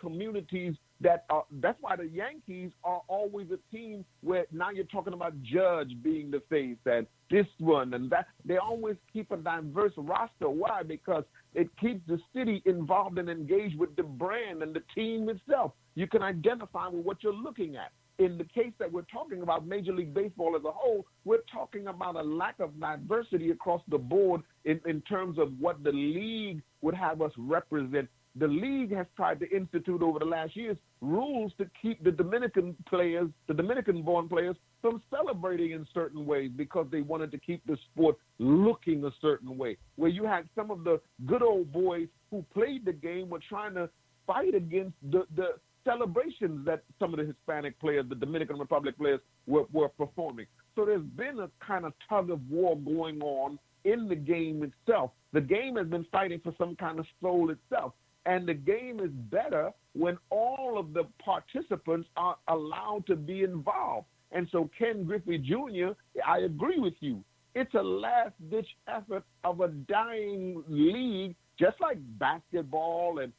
communities that's why the Yankees are always a team where now you're talking about Judge being the face and this one and that. They always keep a diverse roster. Why? Because it keeps the city involved and engaged with the brand and the team itself. You can identify with what you're looking at. In the case that we're talking about Major League Baseball as a whole, we're talking about a lack of diversity across the board in terms of what the league would have us represent. The league has tried to institute over the last years rules to keep the Dominican-born players from celebrating in certain ways because they wanted to keep the sport looking a certain way. Where you had some of the good old boys who played the game were trying to fight against the celebrations that some of the Hispanic players, the Dominican Republic players, were performing. So there's been a kind of tug of war going on in the game itself. The game has been fighting for some kind of soul itself. And the game is better when all of the participants are allowed to be involved. And so Ken Griffey Jr., I agree with you. It's a last-ditch effort of a dying league, just like basketball and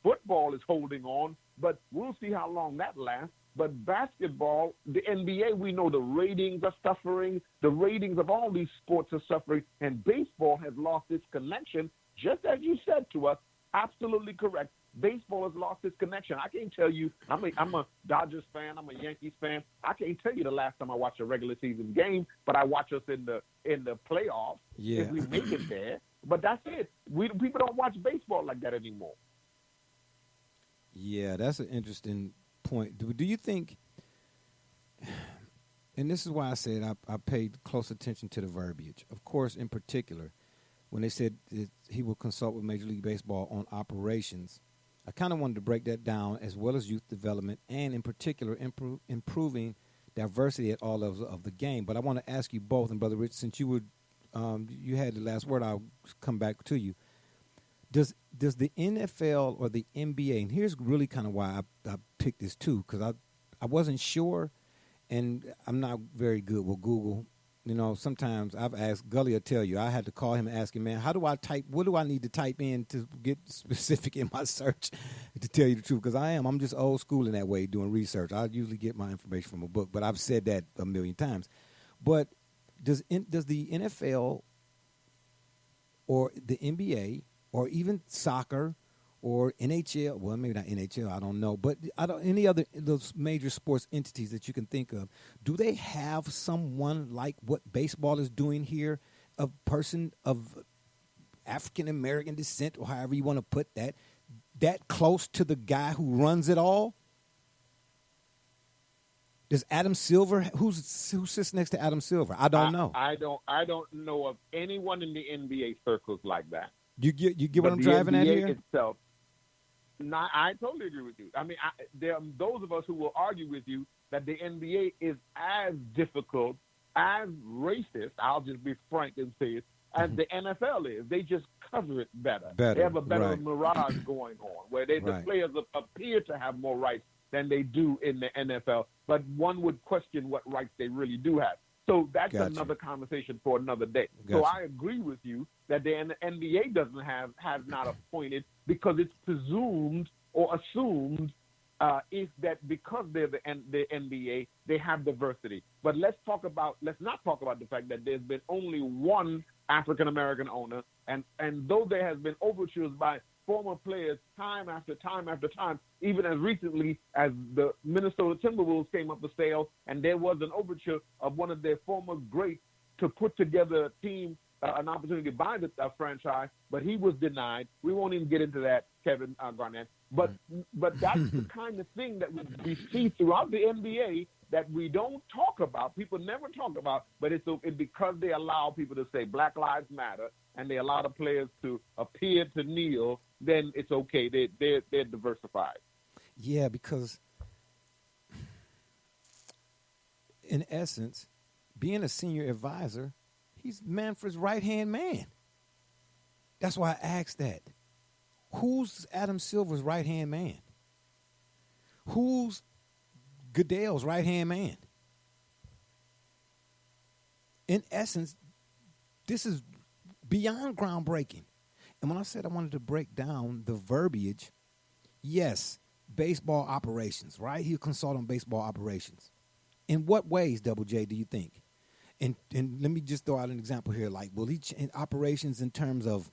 football is holding on. But we'll see how long that lasts. But basketball, the NBA, we know the ratings are suffering. The ratings of all these sports are suffering. And baseball has lost its connection, just as you said to us. Absolutely correct. Baseball has lost its connection. I can't tell you, I'm a Dodgers fan, I'm a Yankees fan. I can't tell you the last time I watched a regular season game, but I watch us in the playoffs if we make it there. But that's it. People don't watch baseball like that anymore. Yeah, that's an interesting point. Do you think, and this is why I said I paid close attention to the verbiage. Of course, in particular, when they said he will consult with Major League Baseball on operations, I kind of wanted to break that down, as well as youth development and, in particular, improving diversity at all levels of the game. But I want to ask you both, and Brother Rich, since you had the last word, I'll come back to you. Does the NFL or the NBA, and here's really kind of why I picked this too, because I wasn't sure, and I'm not very good with Google. You know, sometimes I've asked, Gully will tell you, I had to call him and ask him, man, what do I need to type in to get specific in my search, to tell you the truth? Because I'm just old school in that way, doing research. I usually get my information from a book, but I've said that a million times. But does the NFL or the NBA or even soccer or NHL, well, maybe not NHL, I don't know, but any other those major sports entities that you can think of, do they have someone like what baseball is doing here, a person of African-American descent, or however you want to put that close to the guy who runs it all? Does Adam Silver, who sits next to Adam Silver? I don't know. I don't know of anyone in the NBA circles like that. You get what I'm driving NBA at here? Itself, I totally agree with you. I mean, there are those of us who will argue with you that the NBA is as difficult, as racist, I'll just be frank and say it, as the NFL is. They just cover it better. They have a better mirage going on, where the players appear to have more rights than they do in the NFL, but one would question what rights they really do have. So that's another conversation for another day. So I agree with you that the NBA has not appointed, because it's presumed or assumed is that because they're the NBA, they have diversity. But let's not talk about the fact that there's been only one African American owner, and though there has been overtures by former players time after time after time, even as recently as the Minnesota Timberwolves came up for sale, and there was an overture of one of their former greats to put together a team, an opportunity to buy the franchise, but he was denied. We won't even get into that, Kevin Garnett. But that's the kind of thing that we see throughout the NBA that we don't talk about. People never talk about, but it's because they allow people to say Black Lives Matter, and they allow the players to appear to kneel, then it's okay. They're diversified. Yeah, because in essence, being a senior advisor, he's Manfred's right-hand man. That's why I asked that. Who's Adam Silver's right-hand man? Who's Goodell's right-hand man? In essence, this is beyond groundbreaking. And when I said I wanted to break down the verbiage, yes, baseball operations, right? He'll consult on baseball operations. In what ways, Double J, do you think? And let me just throw out an example here. Like, will he in operations in terms of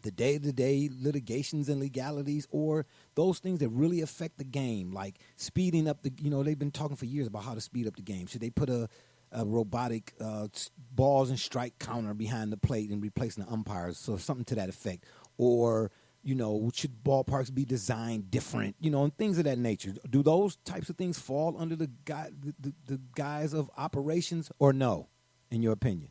the day-to-day litigations and legalities, or those things that really affect the game, like speeding up they've been talking for years about how to speed up the game. Should they put a robotic balls and strike counter behind the plate and replacing the umpires, so something to that effect? Or, should ballparks be designed different, and things of that nature? Do those types of things fall under the guise of operations, or no, in your opinion?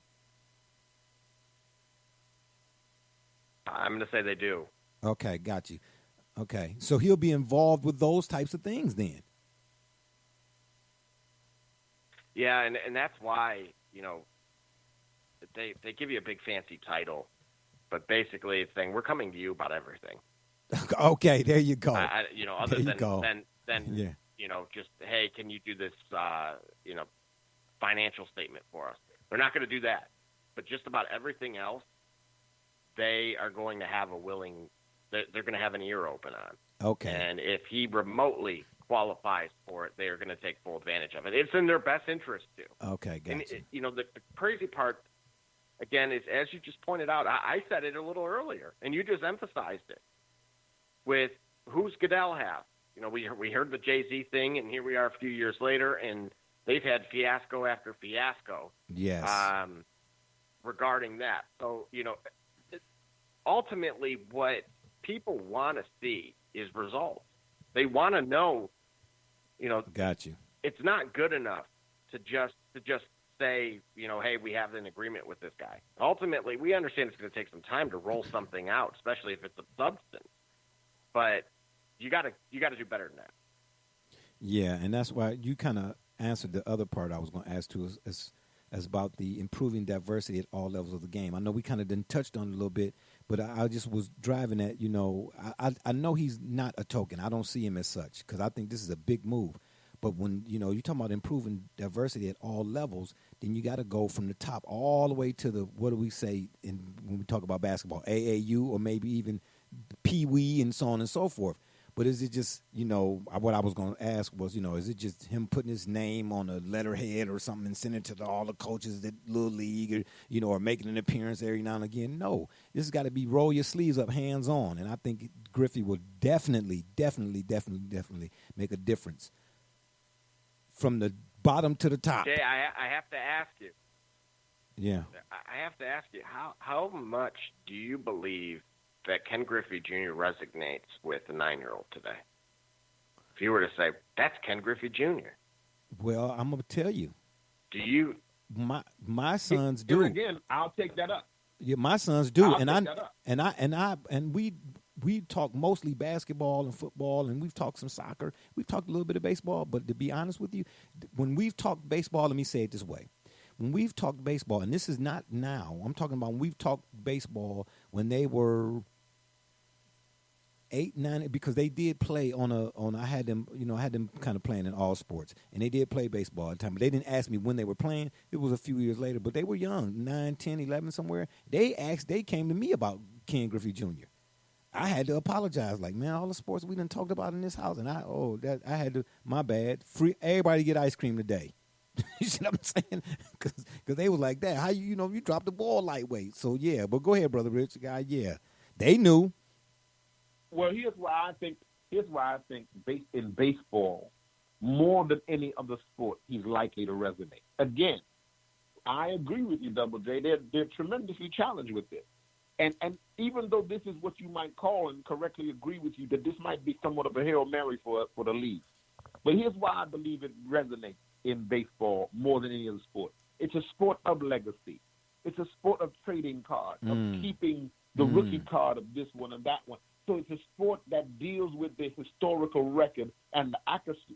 I'm going to say they do. Okay, got you. Okay, so he'll be involved with those types of things then. Yeah, and that's why, they give you a big fancy title, but basically it's saying we're coming to you about everything. Okay, there you go. Other than just, hey, can you do this, financial statement for us? They're not going to do that. But just about everything else, they are going to have they're going to have an ear open on. Okay. And if he remotely qualifies for it, they are going to take full advantage of it. It's in their best interest to. Okay, gotcha. And the crazy part, again, is as you just pointed out, I said it a little earlier, and you just emphasized it. With who's Goodell have? We heard the Jay-Z thing, and here we are a few years later, and they've had fiasco after fiasco. Yes. Regarding that. So, ultimately what people want to see is results. They want to know, Got you. It's not good enough to just say, hey, we have an agreement with this guy. Ultimately, we understand it's going to take some time to roll something out, especially if it's a substance. But you got to do better than that. Yeah, and that's why you kind of answered the other part I was going to ask too, is about the improving diversity at all levels of the game. I know we kind of didn't touched on it a little bit, but I just was driving at, I know he's not a token. I don't see him as such because I think this is a big move. But when, you're talking about improving diversity at all levels, then you got to go from the top all the way to the, what do we say when we talk about basketball, AAU or maybe even Pee Wee and so on and so forth. But is it just, what I was going to ask was, is it just him putting his name on a letterhead or something and sending it to all the coaches at Little League or making an appearance every now and again? No, this has got to be roll your sleeves up, hands on. And I think Griffey will definitely make a difference from the bottom to the top. Jay, I have to ask you. Yeah. I have to ask you, how much do you believe that Ken Griffey Jr. resonates with the 9-year-old today? If you were to say, that's Ken Griffey Jr. Well, I'm going to tell you. Do you? My sons do. Here again, I'll take that up. Yeah, my sons do. I'll take that up. And we talk mostly basketball and football, and we've talked some soccer. We've talked a little bit of baseball, but to be honest with you, when we've talked baseball, let me say it this way. When we've talked baseball, and this is not now, I'm talking about when we've talked baseball when they were 8, 9, because they did play I had them kind of playing in all sports, and they did play baseball at the time, but they didn't ask me when they were playing. It was a few years later, but they were young, 9, 10, 11 somewhere. They came to me about Ken Griffey Jr. I had to apologize, like, man, all the sports we done talked about in this house, and I had to, my bad, free everybody get ice cream today. You see what I'm saying? Because they was like that. How you dropped the ball lightweight. So yeah, but go ahead, brother Rich. Yeah, they knew. Well, here's why I think in baseball, more than any other sport, he's likely to resonate. Again, I agree with you, Double J. They're tremendously challenged with this. And even though this is what you might call, and correctly agree with you, that this might be somewhat of a Hail Mary for the league. But here's why I believe it resonates in baseball more than any other sport. It's a sport of legacy. It's a sport of trading cards, of keeping the rookie card of this one and that one. So it's a sport that deals with the historical record and the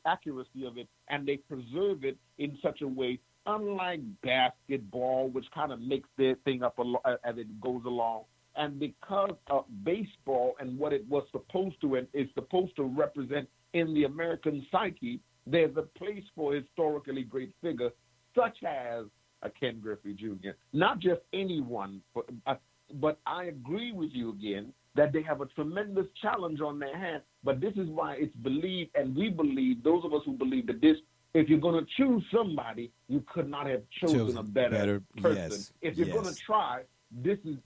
accuracy of it, and they preserve it in such a way, unlike basketball, which kind of makes their thing up as it goes along. And because of baseball and what it was supposed to and is supposed to represent in the American psyche, there's a place for a historically great figure such as a Ken Griffey Jr. Not just anyone, but I agree with you again that they have a tremendous challenge on their hands. But this is why it's believed, and we believe, those of us who believe that this, if you're going to choose somebody, you could not have chosen a better person. Yes, if you're going to try, this is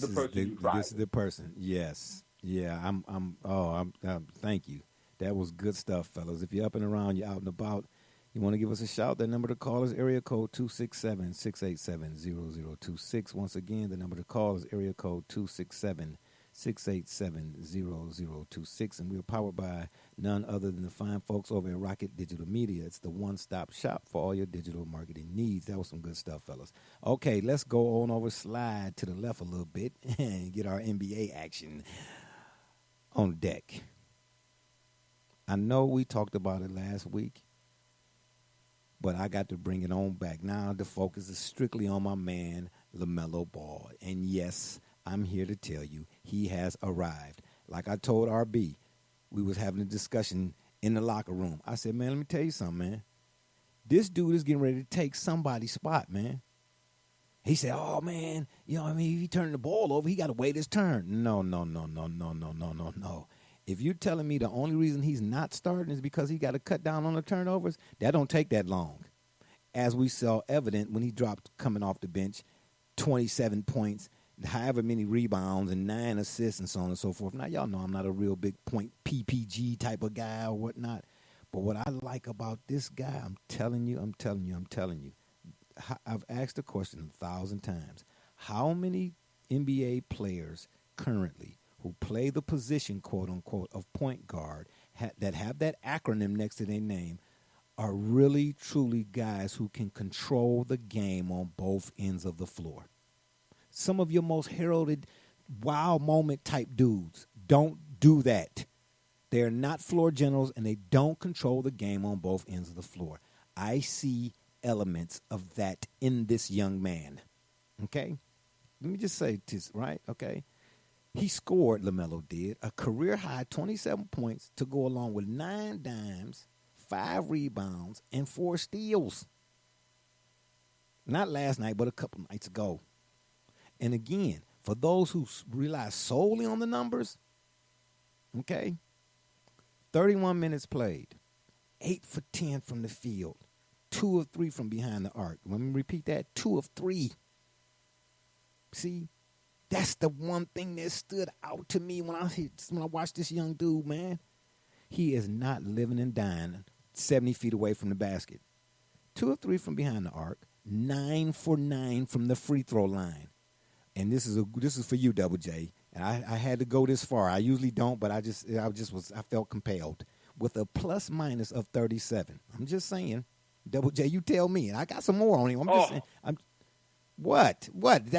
the person you try. This is the person. Yes. Yeah. Thank you. That was good stuff, fellas. If you're up and around, you're out and about, you want to give us a shout, that number to call is area code 267-687-0026. Once again, the number to call is area code 267-687-0026. And we're powered by none other than the fine folks over at Rocket Digital Media. It's the one-stop shop for all your digital marketing needs. That was some good stuff, fellas. Okay, let's go on over, slide to the left a little bit and get our NBA action on deck. I know we talked about it last week, but I got to bring it on back. Now the focus is strictly on my man, LaMelo Ball. And yes, I'm here to tell you, he has arrived. Like I told RB, we was having a discussion in the locker room. I said, man, let me tell you something, man. This dude is getting ready to take somebody's spot, man. He said, oh, man, if he turned the ball over, he got to wait his turn. No. If you're telling me the only reason he's not starting is because he got to cut down on the turnovers, that don't take that long. As we saw evident when he dropped coming off the bench, 27 points, however many rebounds and 9 assists and so on and so forth. Now, y'all know I'm not a real big point PPG type of guy or whatnot. But what I like about this guy, I'm telling you. I've asked the question 1,000 times. How many NBA players currently who play the position, quote unquote, of point guard that have that acronym next to their name are really, truly guys who can control the game on both ends of the floor? Some of your most heralded wow moment type dudes don't do that. They're not floor generals, and they don't control the game on both ends of the floor. I see elements of that in this young man. Okay? Let me just say this, right? Okay? He scored, LaMelo did, a career-high 27 points to go along with 9 dimes, 5 rebounds, and 4 steals. Not last night, but a couple nights ago. And again, for those who rely solely on the numbers, okay, 31 minutes played, 8 for 10 from the field, 2 of 3 from behind the arc. Let me repeat that, 2 of 3. See, that's the one thing that stood out to me when I watched this young dude, man. He is not living and dying 70 feet away from the basket. 2 of 3 from behind the arc, 9 for 9 from the free throw line. And this is for you, Double J. And I had to go this far. I usually don't, but I felt compelled with a plus minus of 37. I'm just saying, Double J, you tell me. And I got some more on him. I'm just saying. What? Did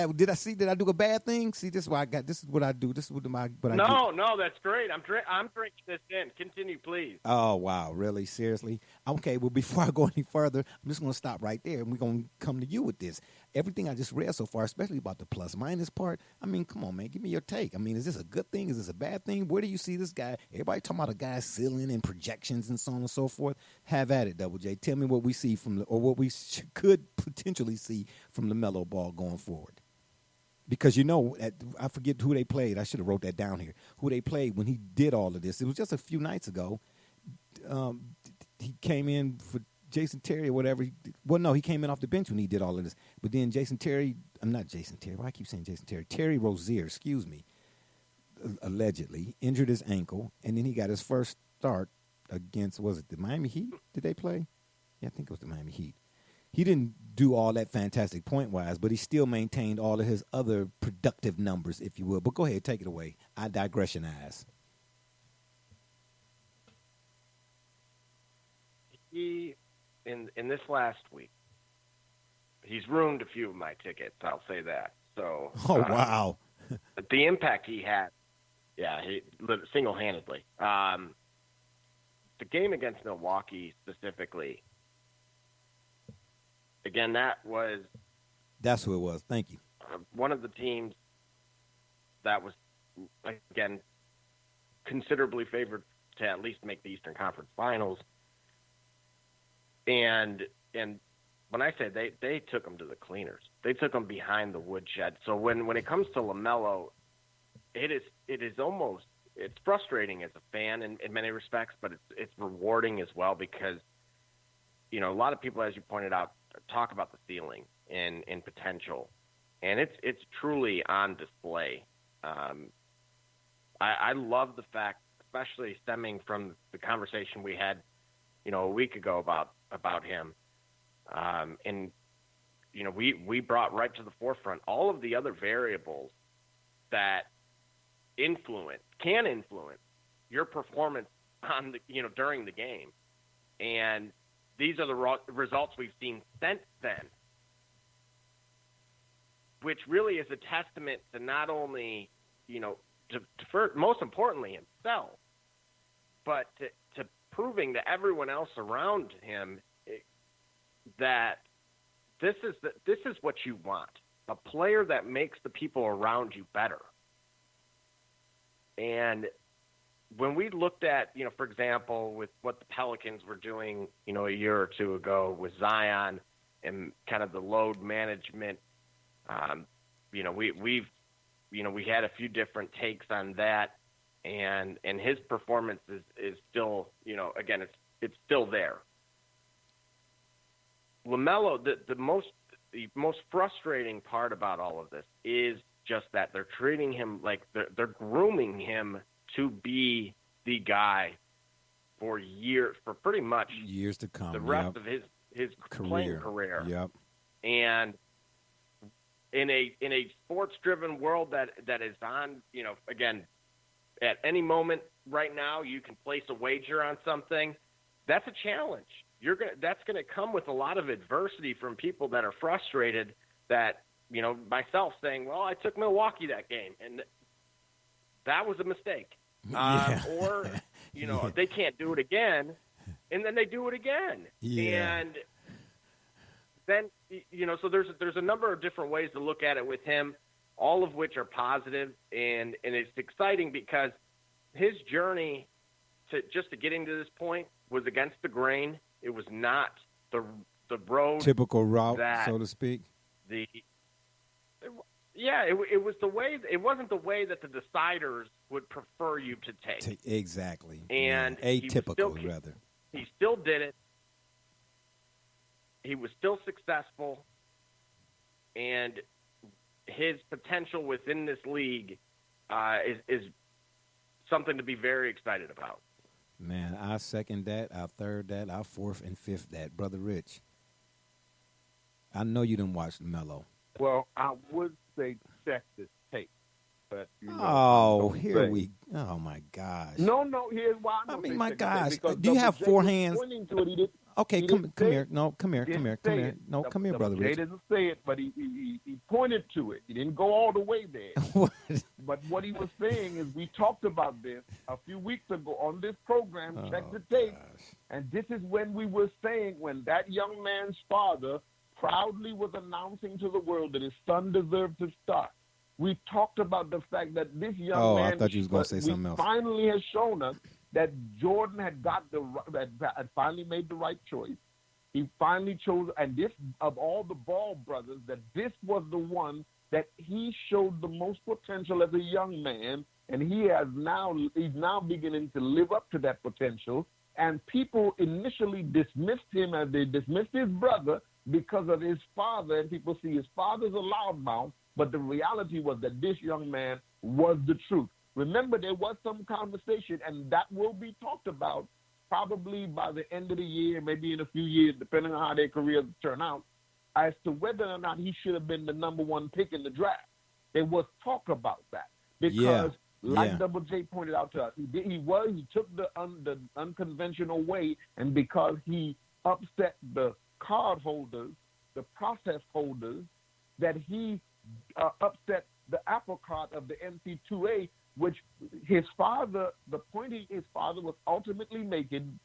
I do a bad thing? See, this is what I got. This is what I do. This is what I do. No, that's great. I'm drinking this in. Continue, please. Oh, wow. Really? Seriously? Okay, well, before I go any further, I'm just going to stop right there, and we're going to come to you with this. Everything I just read so far, especially about the plus-minus part, I mean, come on, man. Give me your take. I mean, is this a good thing? Is this a bad thing? Where do you see this guy? Everybody talking about a guy's ceiling and projections and so on and so forth. Have at it, Double J. Tell me what we see or what we could potentially see from LaMelo Ball going forward. Because, I forget who they played. I should have wrote that down here. Who they played when he did all of this. It was just a few nights ago. He came in for Jason Terry or whatever. He came in off the bench when he did all of this. But then why I keep saying Jason Terry? Terry Rozier, excuse me, allegedly injured his ankle, and then he got his first start against, was it the Miami Heat? Did they play? Yeah, I think it was the Miami Heat. He didn't do all that fantastic point-wise, but he still maintained all of his other productive numbers, if you will. But go ahead, take it away. I digressionize. He, in this last week, he's ruined a few of my tickets, I'll say that. So, wow. The impact he had, he single-handedly. The game against Milwaukee specifically, again, that's who it was. Thank you. One of the teams that was, again, considerably favored to at least make the Eastern Conference Finals. And when I say they took them to the cleaners, they took them behind the woodshed. So when it comes to LaMelo, it is almost, it's frustrating as a fan in many respects, but it's rewarding as well because, a lot of people, as you pointed out, talk about the ceiling and potential, and it's truly on display. I love the fact, especially stemming from the conversation we had, a week ago about him, and we brought right to the forefront all of the other variables that can influence your performance on the during the game, and these are the results we've seen since then, which really is a testament to not only, most importantly himself, but to proving to everyone else around him that this is what you want, a player that makes the people around you better. And when we looked at, for example, with what the Pelicans were doing, a year or two ago with Zion and kind of the load management, we had a few different takes on that. and his performance is still, again, it's still there. LaMelo, the most frustrating part about all of this is just that they're treating him like they're grooming him to be the guy for pretty much years to come. The rest of his playing career. Yep. And in a sports-driven world that is on, again, at any moment right now you can place a wager on something. That's a challenge. That's going to come with a lot of adversity from people that are frustrated. That, myself saying, well, I took Milwaukee that game, and that was a mistake. Yeah. Or, they can't do it again, and then they do it again. Yeah. And then, so there's a number of different ways to look at it with him, all of which are positive, and it's exciting because his journey to getting to this point was against the grain. It was not the road, typical route, so to speak. It was the way. It wasn't the way that the deciders would prefer you to take. Exactly. And atypical, rather. He still did it. He was still successful, and his potential within this league is something to be very excited about. Man, I second that. I third that. I fourth and fifth that. Brother Rich, I know you didn't watch LaMelo. Well, I would say check this tape, but oh my gosh. No, here's why. I mean, my gosh, do you have four hands? Okay, come here. No, come here. No, come here, Brother Rich. He didn't say it, but he pointed to it. He didn't go all the way there. What? But what he was saying is we talked about this a few weeks ago on this program, Check the Tape, and this is when we were saying when that young man's father proudly was announcing to the world that his son deserved to start. We talked about the fact that this young man I thought you was going to say something else. Finally has shown us that Jordan had had finally made the right choice. He finally chose, and this, of all the Ball brothers, that this was the one that he showed the most potential as a young man, and he's now beginning to live up to that potential. And people initially dismissed him as they dismissed his brother because of his father, and people see his father's a loudmouth, but the reality was that this young man was the truth. Remember, there was some conversation, and that will be talked about probably by the end of the year, maybe in a few years, depending on how their careers turn out, as to whether or not he should have been the number one pick in the draft. There was talk about that because, Double J pointed out to us, he took the unconventional way, and because he upset the card holders, the process holders, that he upset the apple cart of the NC2A, which his father was ultimately making,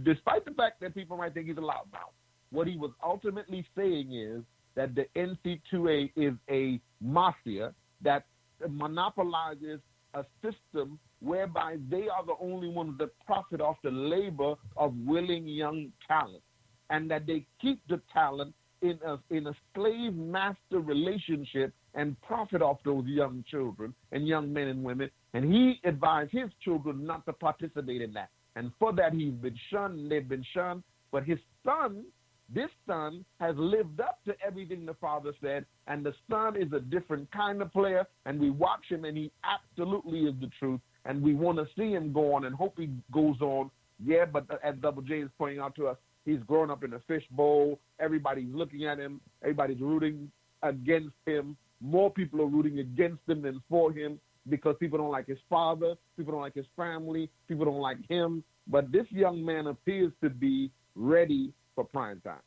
despite the fact that people might think he's a loudmouth, what he was ultimately saying is that the NC2A is a mafia that monopolizes a system whereby they are the only ones that profit off the labor of willing young talent, and that they keep the talent in a slave-master relationship and profit off those young children and young men and women. And he advised his children not to participate in that. And for that, he's been shunned, and they've been shunned. But this son, has lived up to everything the father said, and the son is a different kind of player, and we watch him, and he absolutely is the truth, and we want to see him go on and hope he goes on. Yeah, but as Double J is pointing out to us, he's grown up in a fishbowl. Everybody's looking at him. Everybody's rooting against him. More people are rooting against him than for him because people don't like his father, people don't like his family, people don't like him. But this young man appears to be ready for prime time.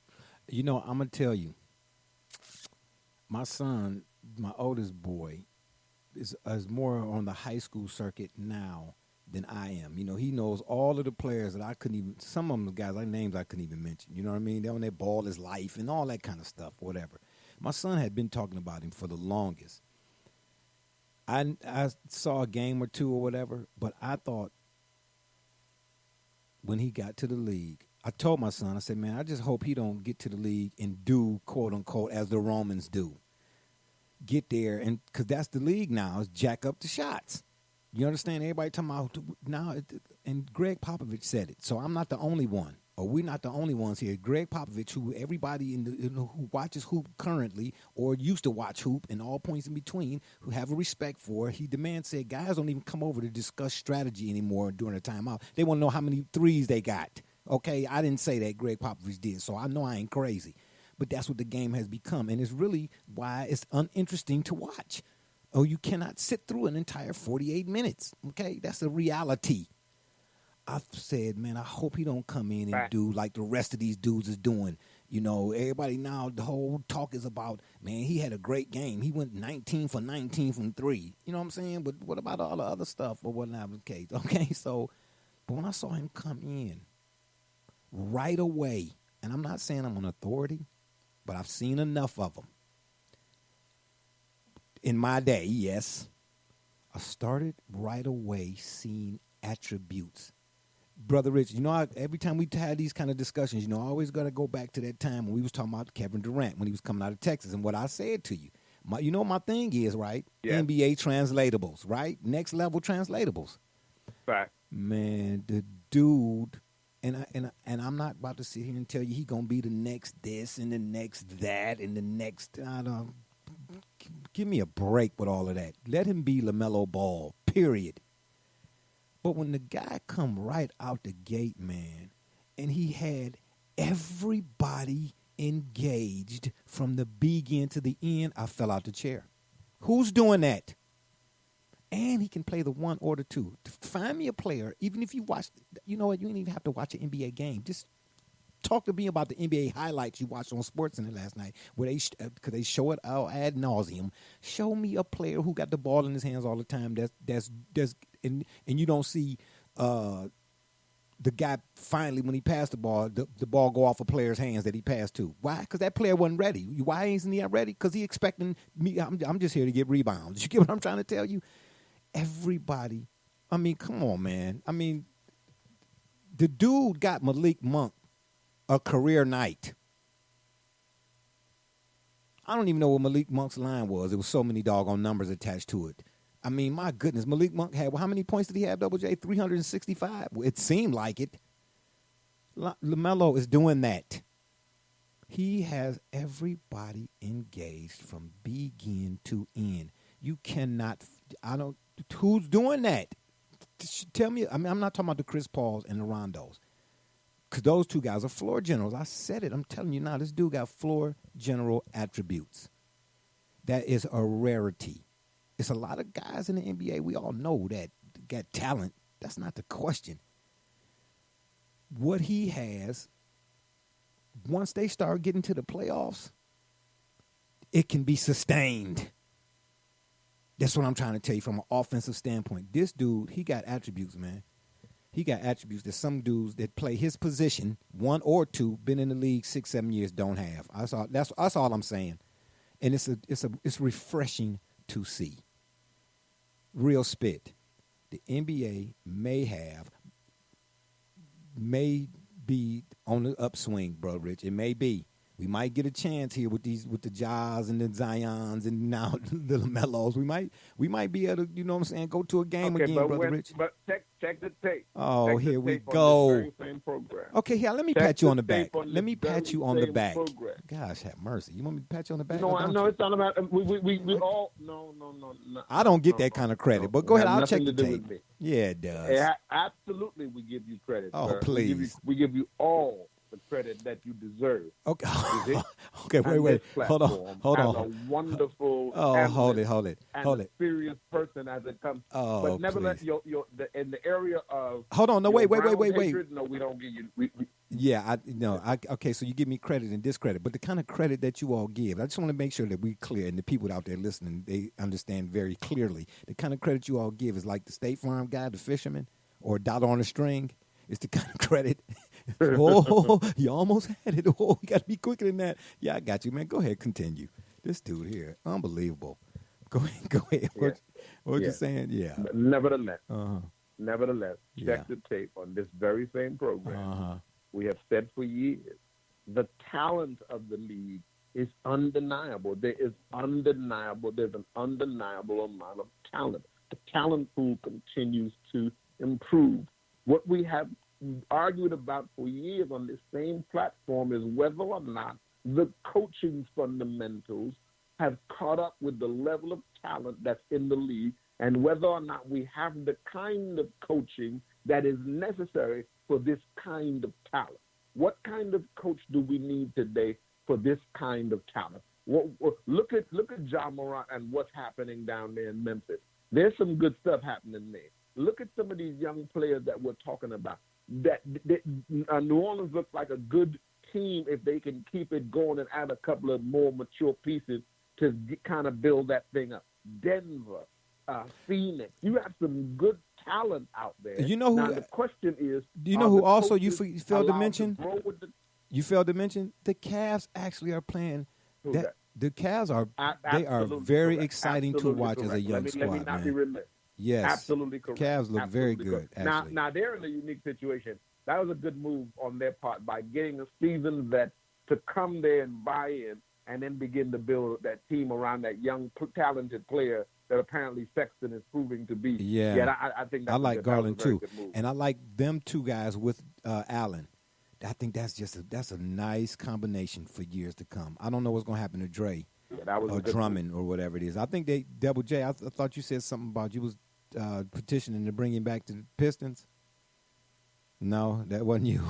You know, I'm going to tell you, my son, my oldest boy, is more on the high school circuit now than I am. You know, he knows all of the players that I couldn't even, some of them guys, like names I couldn't even mention. You know what I mean? They're on their ball is life and all that kind of stuff, whatever. My son had been talking about him for the longest. I saw a game or two or whatever, but I thought when he got to the league, I told my son, I said, man, I just hope he don't get to the league and do, quote unquote, as the Romans do. Get there, and because that's the league now, is jack up the shots. You understand? Everybody talking about now, and Greg Popovich said it. So I'm not the only one, or we're not the only ones here. Greg Popovich, who everybody who watches hoop currently or used to watch hoop and all points in between, who have a respect for, he demands said guys don't even come over to discuss strategy anymore during a timeout. They want to know how many threes they got. Okay, I didn't say that. Greg Popovich did, so I know I ain't crazy. But that's what the game has become, and it's really why it's uninteresting to watch. Oh, you cannot sit through an entire 48 minutes. Okay, that's a reality. I've said, man, I hope he don't come in and do like the rest of these dudes is doing. You know, everybody now, the whole talk is about, man, he had a great game. He went 19 for 19 from 3. You know what I'm saying? But what about all the other stuff or whatnot the case? Okay, so, but when I saw him come in right away, and I'm not saying I'm an authority, but I've seen enough of them. In my day, yes, I started right away seeing attributes. Brother Rich, you know, every time we had these kind of discussions, you know, I always got to go back to that time when we was talking about Kevin Durant when he was coming out of Texas. And what I said to you, you know, my thing is, right, yeah. NBA translatables, right, next level translatables. Right. Man, the dude, and I'm not about to sit here and tell you he going to be the next this and the next that and the next, I don't give me a break with all of that. Let him be LaMelo Ball, period. But when the guy come right out the gate, man, and he had everybody engaged from the begin to the end, I fell out the chair. Who's doing that? And he can play the 1 or the 2. Find me a player, even if you watch, you know what, you don't even have to watch an NBA game. Just talk to me about the NBA highlights you watched on SportsCenter last night, where because they show it out ad nauseum. Show me a player who got the ball in his hands all the time. That's and you don't see the guy finally when he passed the ball go off a player's hands that he passed to. Why? Because that player wasn't ready. Why isn't he ready? Because he expecting me. I'm just here to get rebounds. You get what I'm trying to tell you? Everybody. I mean, come on, man. I mean, the dude got Malik Monk a career night. I don't even know what Malik Monk's line was. There was so many doggone numbers attached to it. I mean, my goodness, Malik Monk had, how many points did he have, Double J? 365. It seemed like it. LaMelo is doing that. He has everybody engaged from begin to end. You cannot, who's doing that? Tell me, I mean, I'm not talking about the Chris Pauls and the Rondos. Because those two guys are floor generals. I said it. I'm telling you now, this dude got floor general attributes. That is a rarity. It's a lot of guys in the NBA. We all know that got talent. That's not the question. What he has, once they start getting to the playoffs, it can be sustained. That's what I'm trying to tell you from an offensive standpoint. This dude, he got attributes, man. He got attributes that some dudes that play his position, 1 or 2, been in the league 6-7 years, don't have. That's all I'm saying, and it's refreshing to see. Real spit. The NBA may be on the upswing, bro, Rich. It may be. We might get a chance here with the Jaws and the Zions and now the LaMelos. We might be able to, you know what I'm saying, go to a game again, Brother Rich. But check the tape. Oh, check here we tape go. On this very same program. Okay, here, let me pat you on the back. Let me pat you on the back. Program. Gosh, have mercy. You want me to pat you on the back? No, I know it's not about. We all no. I don't get that kind of credit, but go ahead. I'll check the tape. Yeah, it does. Yeah, absolutely, we give you credit. Oh, sir. please. We give you all the credit that you deserve. Okay. Okay. Wait. Hold on. As a wonderful. Hold it. A serious person as it comes. Oh, but nevertheless, please. in the area of. Hold on. No, wait. Hatred, no, we don't give you. Yeah, okay, so you give me credit and discredit, but the kind of credit that you all give, I just want to make sure that we're clear, and the people out there listening, they understand very clearly. The kind of credit you all give is like the State Farm guy, the fisherman, or Dollar on a String. It's the kind of credit. Oh, you almost had it. Oh, you got to be quicker than that. Yeah, I got you, man. Go ahead, continue. This dude here, unbelievable. Go ahead. Yeah. What you saying? Yeah. Nevertheless, Yeah. check the tape on this very same program. We have said for years, the talent of the league is undeniable. There's an undeniable amount of talent. talent pool continues to improve. What we have argued about for years on this same platform is whether or not the coaching fundamentals have caught up with the level of talent that's in the league, and whether or not we have the kind of coaching that is necessary for this kind of talent. What kind of coach do we need today for this kind of talent? Look at Ja Morant and what's happening down there in Memphis. There's some good stuff happening there. Look at some of these young players that we're talking about. That New Orleans looks like a good team if they can keep it going and add a couple of more mature pieces to kind of build that thing up. Denver, Phoenix, you have some good talent out there. You know who? Now the question is, do you know who also you failed to mention? You failed to mention the Cavs actually are playing. The Cavs are they are very correct. exciting to watch as a young squad, let me not be remiss. Yes, absolutely correct. Cavs look very correct. good. Actually, Now they're in a unique situation. That was a good move on their part by getting a seasoned vet to come there and buy in, and then begin to build that team around that young, talented player that apparently Sexton is proving to be. Yeah, I think that's I like Garland too, move. and I like them two guys with Allen. I think that's a nice combination for years to come. I don't know what's going to happen to Dre or Drummond or whatever it is. I think they Double J. I thought you said something about you was petitioning to bring him back to the Pistons. No, that wasn't you.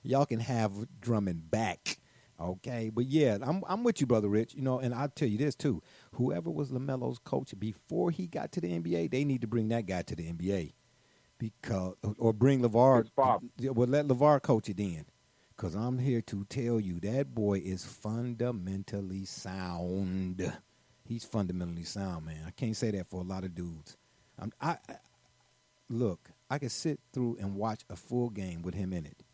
Y'all can have Drummond back, okay? But yeah, I'm with you, Brother Rich. You know, and I'll tell you this too: whoever was LaMelo's coach before he got to the NBA, they need to bring that guy to the NBA. Or bring LeVar. Well, let LeVar coach it in. Because I'm here to tell you that boy is fundamentally sound. He's fundamentally sound, man. I can't say that for a lot of dudes. Look, I could sit through and watch a full game with him in it.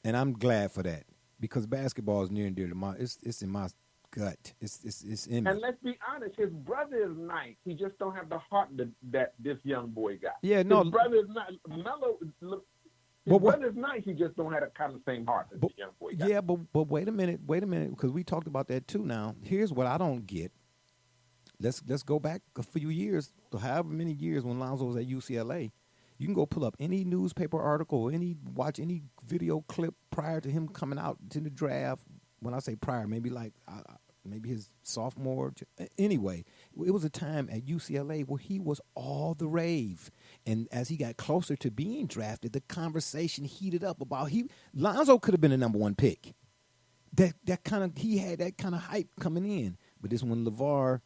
And I'm glad for that. Because basketball is near and dear to my, it's in my gut. It's in me. And let's be honest, his brother is nice. He just don't have the heart that this young boy got. Yeah, no. His brother is not Melo. His brother's nice. He just don't have the kind of same heart that the young boy got. Yeah, but wait a minute, because we talked about that too. Now, here's what I don't get. Let's go back a few years, however many years when Lonzo was at UCLA. You can go pull up any newspaper article, watch any video clip prior to him coming out to the draft. When I say prior, maybe his sophomore. Anyway, it was a time at UCLA where he was all the rave. And as he got closer to being drafted, the conversation heated up about Lonzo could have been a number one pick. He had that kind of hype coming in. But this when LeVar,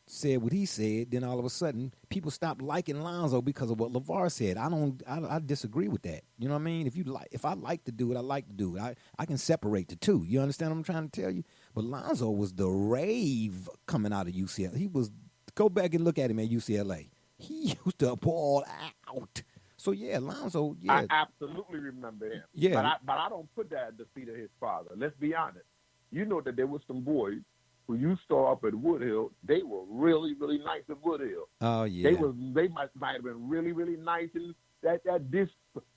said what he said, then all of a sudden people stopped liking Lonzo because of what LeVar said. I disagree with that. You know what I mean? If I like to do it, I like to do it. I can separate the two. You understand what I'm trying to tell you? But Lonzo was the rave coming out of UCLA. Go back and look at him at UCLA. He used to ball out. So yeah, Lonzo, yeah. I absolutely remember him. Yeah. But I don't put that at the feet of his father. Let's be honest. You know that there were some boys who you saw up at Woodhill, they were really, really nice at Woodhill. Oh yeah. They might have been really, really nice in that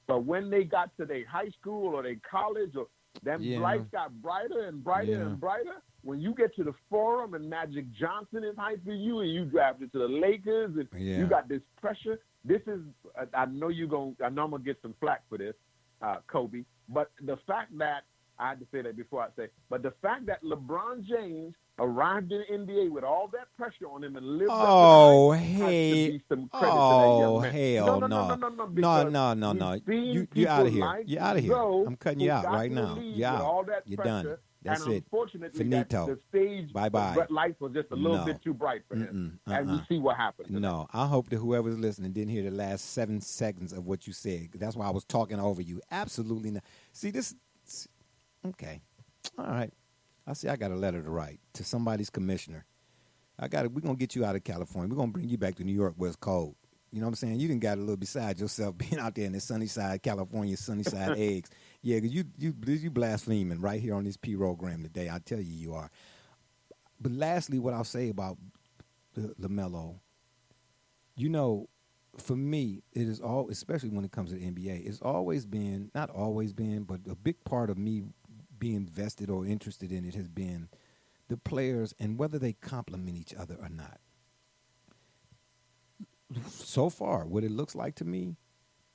but when they got to their high school or their college, or them lights got brighter and brighter and brighter. When you get to the Forum and Magic Johnson is hype for you, and you drafted to the Lakers, and you got this pressure. This is I know I'm gonna get some flack for this, Kobe. But the fact that I had to say that before I say, but the fact that LeBron James arrived in the NBA with all that pressure on him and lived up to the hype, has to be some credit to that young man. Hell no. You're out of here. Like you're out of here. I'm cutting you out right now. You're out. You're done. That's and it. Unfortunately, Finito. the stage Bye-bye. light was just a little bit too bright for him. And you see what happened. No, I hope that whoever's listening didn't hear the last 7 seconds of what you said. That's why I was talking over you. Absolutely not. See, this... Okay. All right. I see I got a letter to write to somebody's commissioner. We're going to get you out of California. We're going to bring you back to New York where it's cold. You know what I'm saying? You done got a little beside yourself being out there in the sunny side, California, sunny side eggs. Yeah, because you blaspheming right here on this program today. I tell you are. But lastly, what I'll say about LaMelo, for me, it is all, especially when it comes to the NBA, it's always been, not always been, but a big part of me being vested or interested in it has been the players and whether they complement each other or not. So far, what it looks like to me,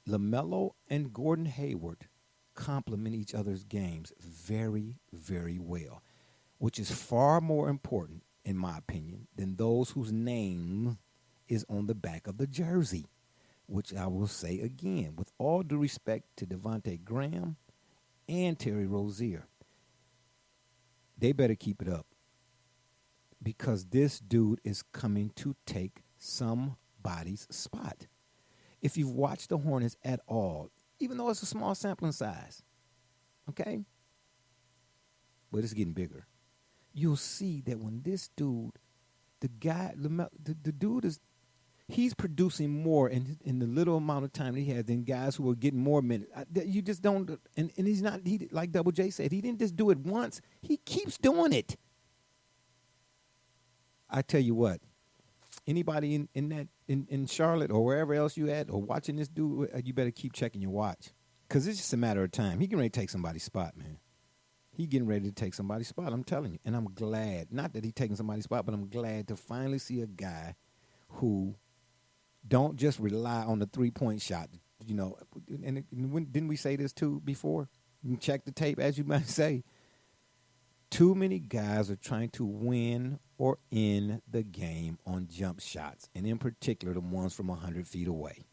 LaMelo and Gordon Hayward complement each other's games very, very well, which is far more important, in my opinion, than those whose name is on the back of the jersey, which I will say again, with all due respect to Devontae Graham and Terry Rozier, they better keep it up because this dude is coming to take somebody's spot. If you've watched the Hornets at all, even though it's a small sampling size, okay, but it's getting bigger, you'll see that when this dude, the dude is, he's producing more in the little amount of time that he has than guys who are getting more minutes. You just don't, and he's not, like Double J said, he didn't just do it once. He keeps doing it. I tell you what, anybody in Charlotte or wherever else you at or watching this dude, you better keep checking your watch because it's just a matter of time. He getting ready to take somebody's spot, man. He getting ready to take somebody's spot, I'm telling you. And I'm glad, not that he's taking somebody's spot, but I'm glad to finally see a guy who don't just rely on the three-point shot, you know. And didn't we say this too before? You check the tape, as you might say. Too many guys are trying to win or end the game on jump shots, and in particular, the ones from 100 feet away.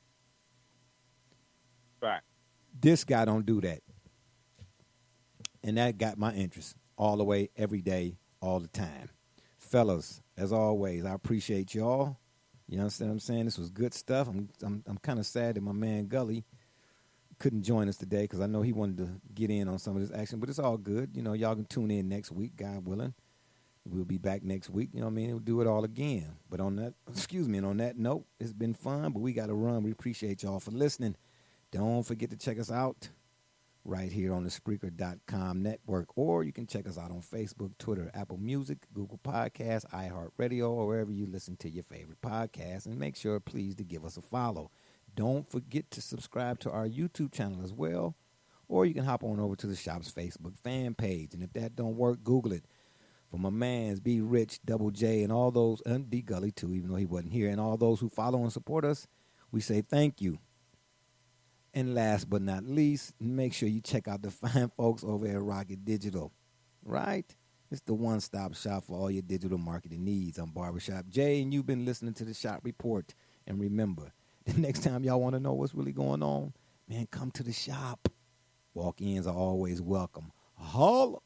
Right. This guy don't do that. And that got my interest all the way, every day, all the time. Fellas, as always, I appreciate y'all. You understand what I'm saying? This was good stuff. I'm kind of sad that my man Gully couldn't join us today because I know he wanted to get in on some of this action, but it's all good. You know, y'all can tune in next week, God willing. We'll be back next week. You know what I mean? We'll do it all again. But on that note, it's been fun, but we got to run. We appreciate y'all for listening. Don't forget to check us out right here on the Spreaker.com network, or you can check us out on Facebook, Twitter, Apple Music, Google Podcasts, iHeartRadio, or wherever you listen to your favorite podcasts. And make sure, please, to give us a follow. Don't forget to subscribe to our YouTube channel as well, or you can hop on over to the shop's Facebook fan page. And if that don't work, Google it. For my mans, B Rich, Double J, and all those, and D Gully too, even though he wasn't here, and all those who follow and support us, we say thank you. And last but not least, make sure you check out the fine folks over at Rocket Digital, right? It's the one-stop shop for all your digital marketing needs. I'm Barbershop Jay, and you've been listening to the Shop Report. And remember, the next time y'all want to know what's really going on, man, come to the shop. Walk-ins are always welcome. Holla!